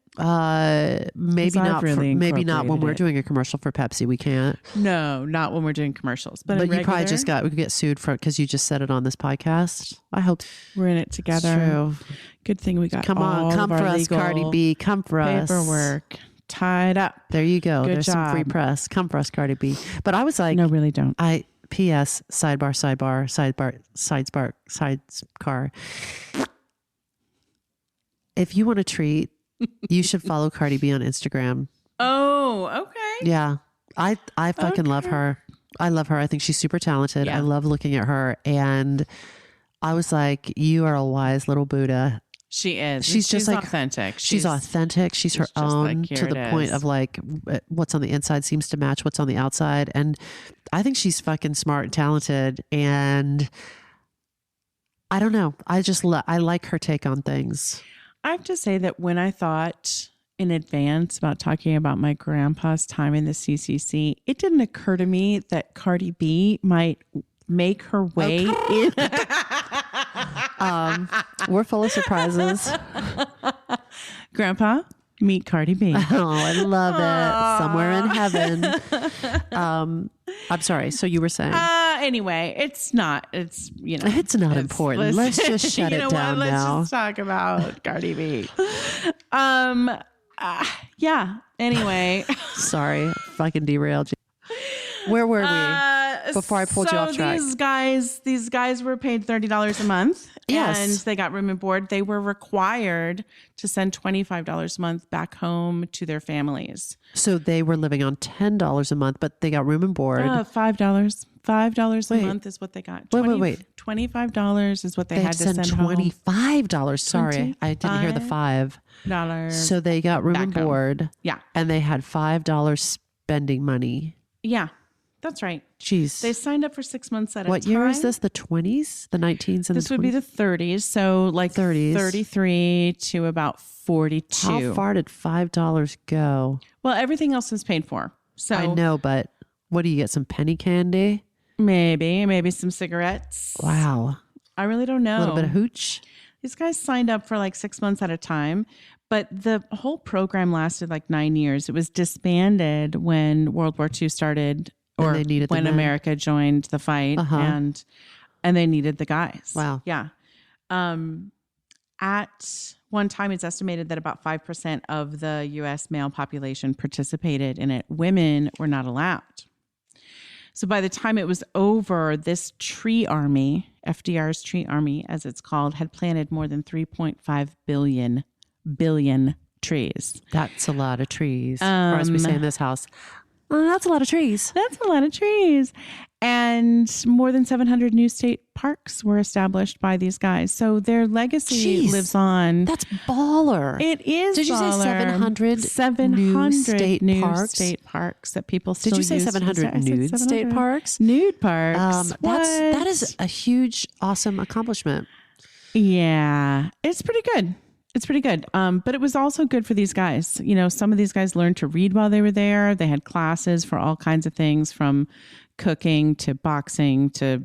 Maybe not. Really maybe not when we're incorporated doing a commercial for Pepsi. We can't. No, not when we're doing commercials. But you probably just we get sued for because you just said it on this podcast. I hope we're in it together. It's true. Good thing we got. Come on, come for us, Cardi B. Come for us. Paperwork tied up. There you go. Good There's job. some free press. Come for us, Cardi B. But I was like, no, really don't. P.S. Sidebar. If you want a treat, you should follow Cardi B on Instagram. Oh, okay. Yeah. I fucking love her. I love her. I think she's super talented. Yeah. I love looking at her. And I was like, you are a wise little Buddha. She is. She's just like authentic. She's authentic. She's her own to the point of like what's on the inside seems to match what's on the outside. And I think she's fucking smart and talented. And I don't know. I just I like her take on things. I have to say that when I thought in advance about talking about my grandpa's time in the CCC, it didn't occur to me that Cardi B might make her way in. We're full of surprises. Grandpa, meet Cardi B. Oh, I love it. Somewhere in heaven. I'm sorry. So you were saying? Anyway, it's not. It's It's not important. Let's just shut it down Let's now. just talk about Cardi B. Yeah. Anyway. Sorry, fucking derailed you. Where were we before I pulled you off track? These guys were paid $30 a month. Yes. And they got room and board. They were required to send $25 a month back home to their families. So they were living on $10 a month, but they got room and board. $5. $5 a month is what they got. Wait. $25 is what they had to send send home. $25. Sorry, I didn't hear the $5. So they got room and board. Yeah. And they had $5 spending money. Yeah. That's right. Jeez. They signed up for 6 months at a time. What year is this? The 20s? The 19s and This the 20s? would be the 30s. So like 30s. 33 to about 42. How far did $5 go? Well, everything else is paid for. So I know, but what do you get? Some penny candy? Maybe some cigarettes. Wow. I really don't know. A little bit of hooch? These guys signed up for like 6 months at a time, but the whole program lasted like 9 years. It was disbanded when World War II started, or they needed when the men. America joined the fight, and they needed the guys. Wow. Yeah. At one time, it's estimated that about 5% of the U.S. male population participated in it. Women were not allowed. So by the time it was over, this tree army, FDR's tree army, as it's called, had planted more than 3.5 billion trees. That's a lot of trees. Or as we say in this house, that's a lot of trees. That's a lot of trees. And more than 700 new state parks were established by these guys. So their legacy Jeez. lives on. That's baller. It is. Did you say baller. 700 700 state new parks? state parks that people still Did you say use to 700 this day? I said nude state 700 parks? Nude parks. That is a huge, awesome accomplishment. Yeah, it's pretty good. It's pretty good. But it was also good for these guys. You know, some of these guys learned to read while they were there. They had classes for all kinds of things, from cooking to boxing to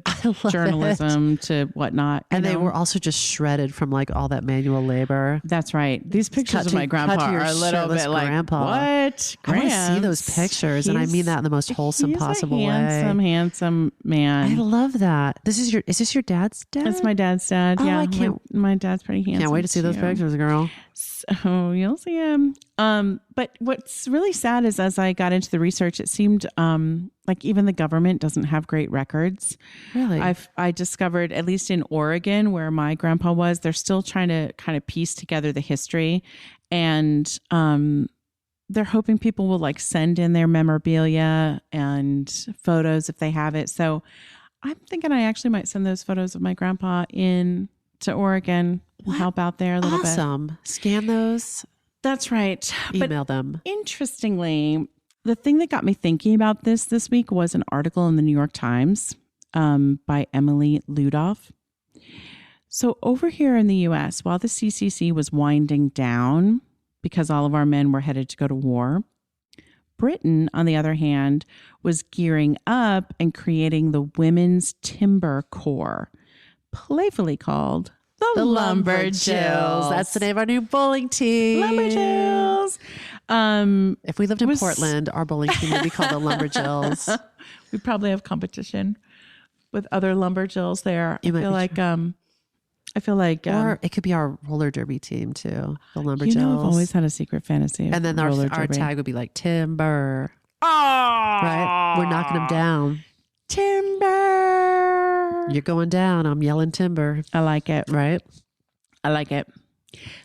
journalism to whatnot. And they were also just shredded from like all that manual labor. That's right. These pictures of my grandpa are a little bit like, grandpa. What? I want to see those pictures, and I mean that in the most wholesome possible way. Handsome man. I love that. Is this your dad's dad? That's my dad's dad. Oh, yeah, I can't. My dad's pretty handsome. Can't wait to see those pictures, girl. So you'll see him. But what's really sad is as I got into the research, it seemed like even the government doesn't have great records. Really? I discovered, at least in Oregon, where my grandpa was, they're still trying to kind of piece together the history. And they're hoping people will like send in their memorabilia and photos if they have it. So I'm thinking I actually might send those photos of my grandpa in to Oregon and help out there a little bit. Awesome. Scan those. That's right. Email them. Interestingly, the thing that got me thinking about this week was an article in the New York Times by Emily Ludoff. So over here in the U.S., while the CCC was winding down because all of our men were headed to go to war, Britain, on the other hand, was gearing up and creating the Women's Timber Corps, playfully called the Lumberjills. That's the name of our new bowling team. Lumberjills. If we lived in Portland, our bowling team would be called the Lumberjills. We probably have competition with other Lumberjills there. I feel like or it could be our roller derby team too, the Lumberjills. You know, I've always had a secret fantasy. And then our tag would be like Timber. Oh, right? We're knocking them down. Timber. You're going down. I'm yelling timber. I like it. Right? I like it.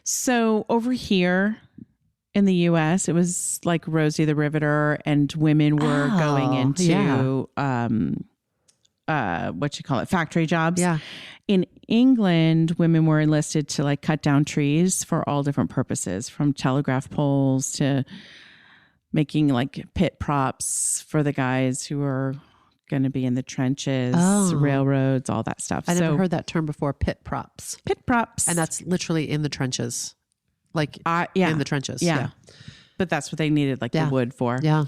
So over here in the U.S., it was like Rosie the Riveter, and women were going into factory jobs. Yeah. In England, women were enlisted to like cut down trees for all different purposes, from telegraph poles to making like pit props for the guys who are going to be in the trenches, railroads, all that stuff. I never heard that term before, pit props. Pit props. And that's literally in the trenches. Like in the trenches. Yeah. But that's what they needed like the wood for. Yeah.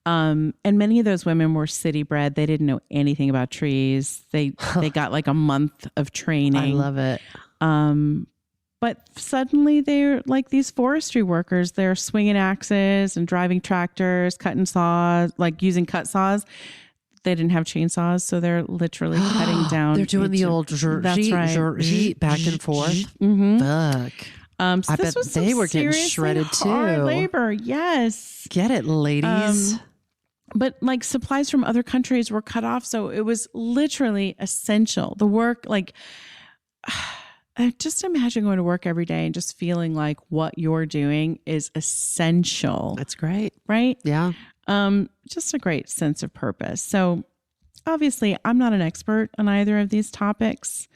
And many of those women were city bred. They didn't know anything about trees. They got like a month of training. I love it. But suddenly they're like these forestry workers. They're swinging axes and driving tractors, cutting saws, like using cut saws. They didn't have chainsaws, so they're literally cutting down. They're doing the old that's right. back and forth. Mm-hmm. Fuck. So I bet they were getting shredded hard too. Labor, yes. Get it, ladies. But like supplies from other countries were cut off, so it was literally essential. The work, like, just imagine going to work every day and just feeling like what you're doing is essential. That's great, right? Yeah. Just a great sense of purpose. So obviously, I'm not an expert on either of these topics,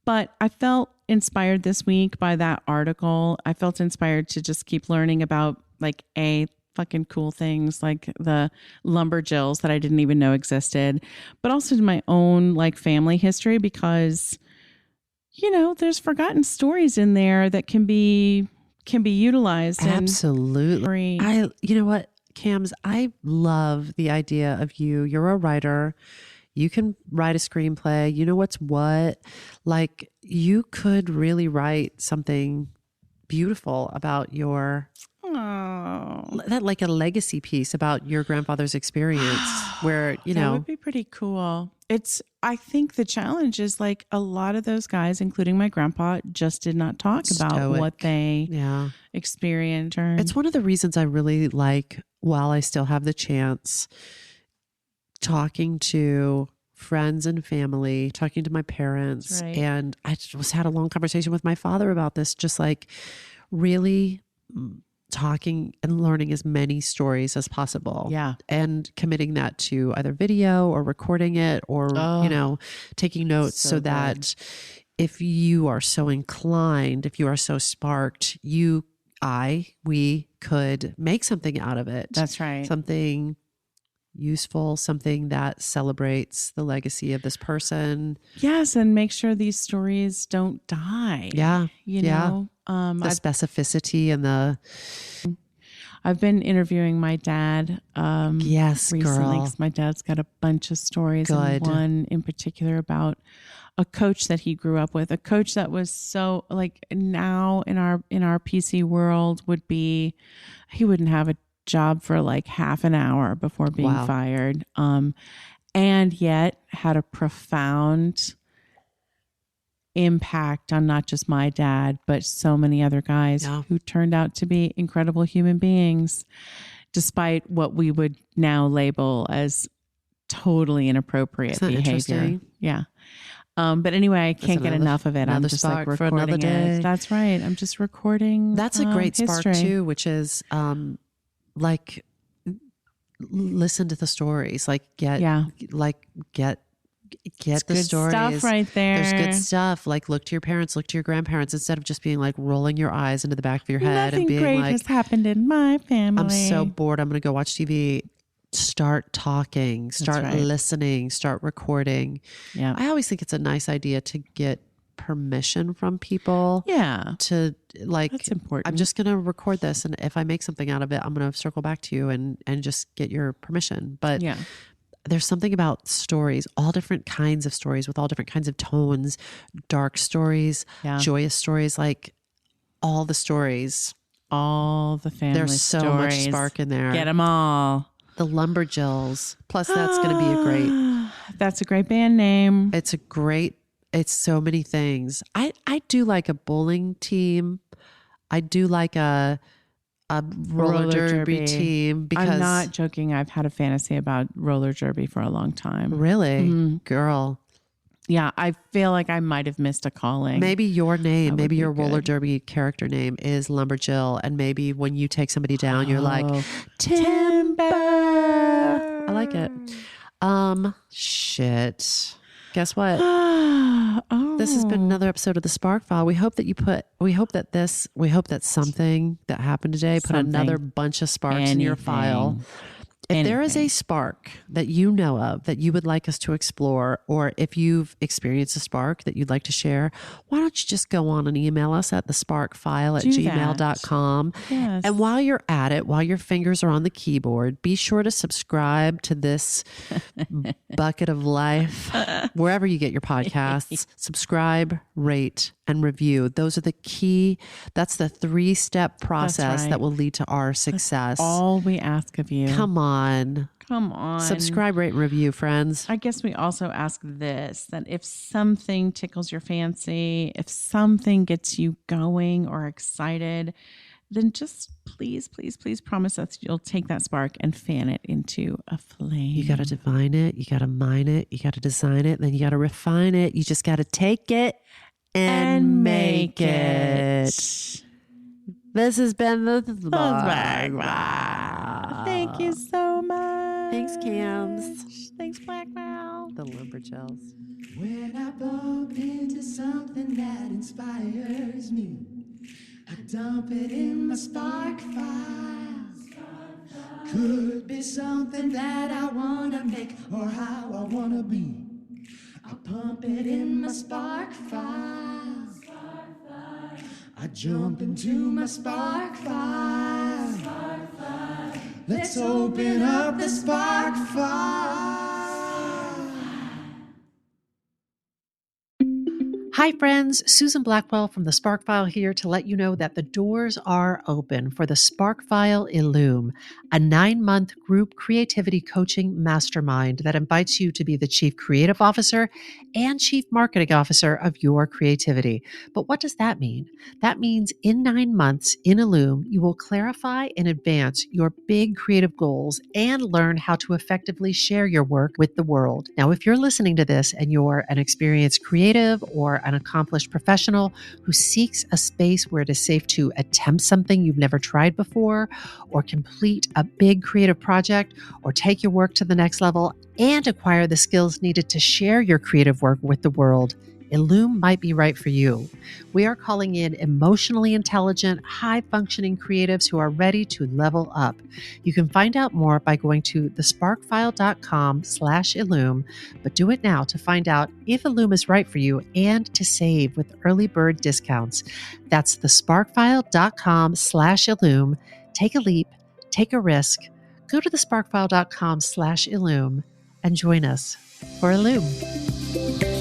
but I felt inspired this week by that article. I felt inspired to just keep learning about like fucking cool things like the Lumberjills that I didn't even know existed, but also my own like family history, because, you know, there's forgotten stories in there that can be utilized. Absolutely. You know what, Cams, I love the idea of you. You're a writer. You can write a screenplay. You know what's what. Like, you could really write something beautiful about your, that like a legacy piece about your grandfather's experience where, you know. That would be pretty cool. I think the challenge is like a lot of those guys, including my grandpa, just did not talk about what they experienced. It's one of the reasons I really like, while I still have the chance, talking to friends and family, talking to my parents. Right. And I just had a long conversation with my father about this, just like really talking and learning as many stories as possible. Yeah. And committing that to either video or recording it or, you know, taking notes so that if you are so inclined, if you are so sparked, we could make something out of it. That's right. Something useful, something that celebrates the legacy of this person. Yes, and make sure these stories don't die. Yeah. You know? The specificity and the... I've been interviewing my dad Yes, recently girl. because my dad's got a bunch of stories. Good. And one in particular about a coach that he grew up with, a coach that was so like now in our PC world would be, he wouldn't have a job for like half an hour before being Wow. fired. And yet had a profound impact on not just my dad, but so many other guys who turned out to be incredible human beings, despite what we would now label as totally inappropriate Isn't that behavior. interesting? Yeah. But anyway, I can't get enough of it. I'm another just like spark for another recording day. it. That's right. I'm just recording. That's a great spark history. too, which is like listen to the stories, like get the Good stories. stuff right there. There's good stuff. Like look to your parents, look to your grandparents, instead of just being like rolling your eyes into the back of your head Nothing and being great like, has happened in my family. I'm so bored, I'm going to go watch TV. Start talking, start listening, start recording. Yeah. I always think it's a nice idea to get permission from people. Yeah. To like, That's important. I'm just going to record this, and if I make something out of it, I'm going to circle back to you and just get your permission. But yeah. There's something about stories, all different kinds of stories with all different kinds of tones, dark stories, joyous stories, like all the stories. All the family There's so stories. much spark in there. Get them all. The Lumberjills. Plus, that's going to be a great. That's a great band name. It's so many things. I do like a bowling team. I do like a roller derby team, because I'm not joking. I've had a fantasy about roller derby for a long time. Really, girl. Yeah, I feel like I might have missed a calling. Maybe your name, maybe your roller good. derby character name is Lumberjill, and maybe when you take somebody down, you're like Timber. I like it. Shit. Guess what? This has been another episode of the Spark File. We hope that something that happened today put another bunch of sparks in your file. If there is a spark that you know of that you would like us to explore, or if you've experienced a spark that you'd like to share, why don't you just go on and email us at thesparkfile@gmail.com. Yes. And while you're at it, while your fingers are on the keyboard, be sure to subscribe to this bucket of life, wherever you get your podcasts. Subscribe, rate, and review. Those are the key. That's the 3-step process that will lead to our success. That's all we ask of you. Come on. Subscribe, rate, and review, friends. I guess we also ask this, that if something tickles your fancy, if something gets you going or excited, then just please, please, please promise us you'll take that spark and fan it into a flame. You got to divine it. You got to mine it. You got to design it. Then you got to refine it. You just got to take it and make it. This has been the Spark. Thank you so much. Thanks, Cams. Thanks, Blackwell. The Lumberjills. When I bump into something that inspires me, I dump it in my spark file. Could be something that I want to make or how I want to be. I pump it in my spark file. I jump into my spark file. Let's open up the spark file. Hi, friends. Susan Blackwell from the Spark File here to let you know that the doors are open for the Spark File Illume, a 9-month group creativity coaching mastermind that invites you to be the Chief Creative Officer and Chief Marketing Officer of your creativity. But what does that mean? That means in 9 months in Illume, you will clarify and advance your big creative goals and learn how to effectively share your work with the world. Now, if you're listening to this and you're an experienced creative or an accomplished professional who seeks a space where it is safe to attempt something you've never tried before, or complete a big creative project, or take your work to the next level and acquire the skills needed to share your creative work with the world, Illume might be right for you. We are calling in emotionally intelligent, high-functioning creatives who are ready to level up. You can find out more by going to thesparkfile.com/Illume, but do it now to find out if Illume is right for you and to save with early bird discounts. That's thesparkfile.com/Illume. Take a leap, Take a risk. Go to thesparkfile.com/Illume and join us for Illume.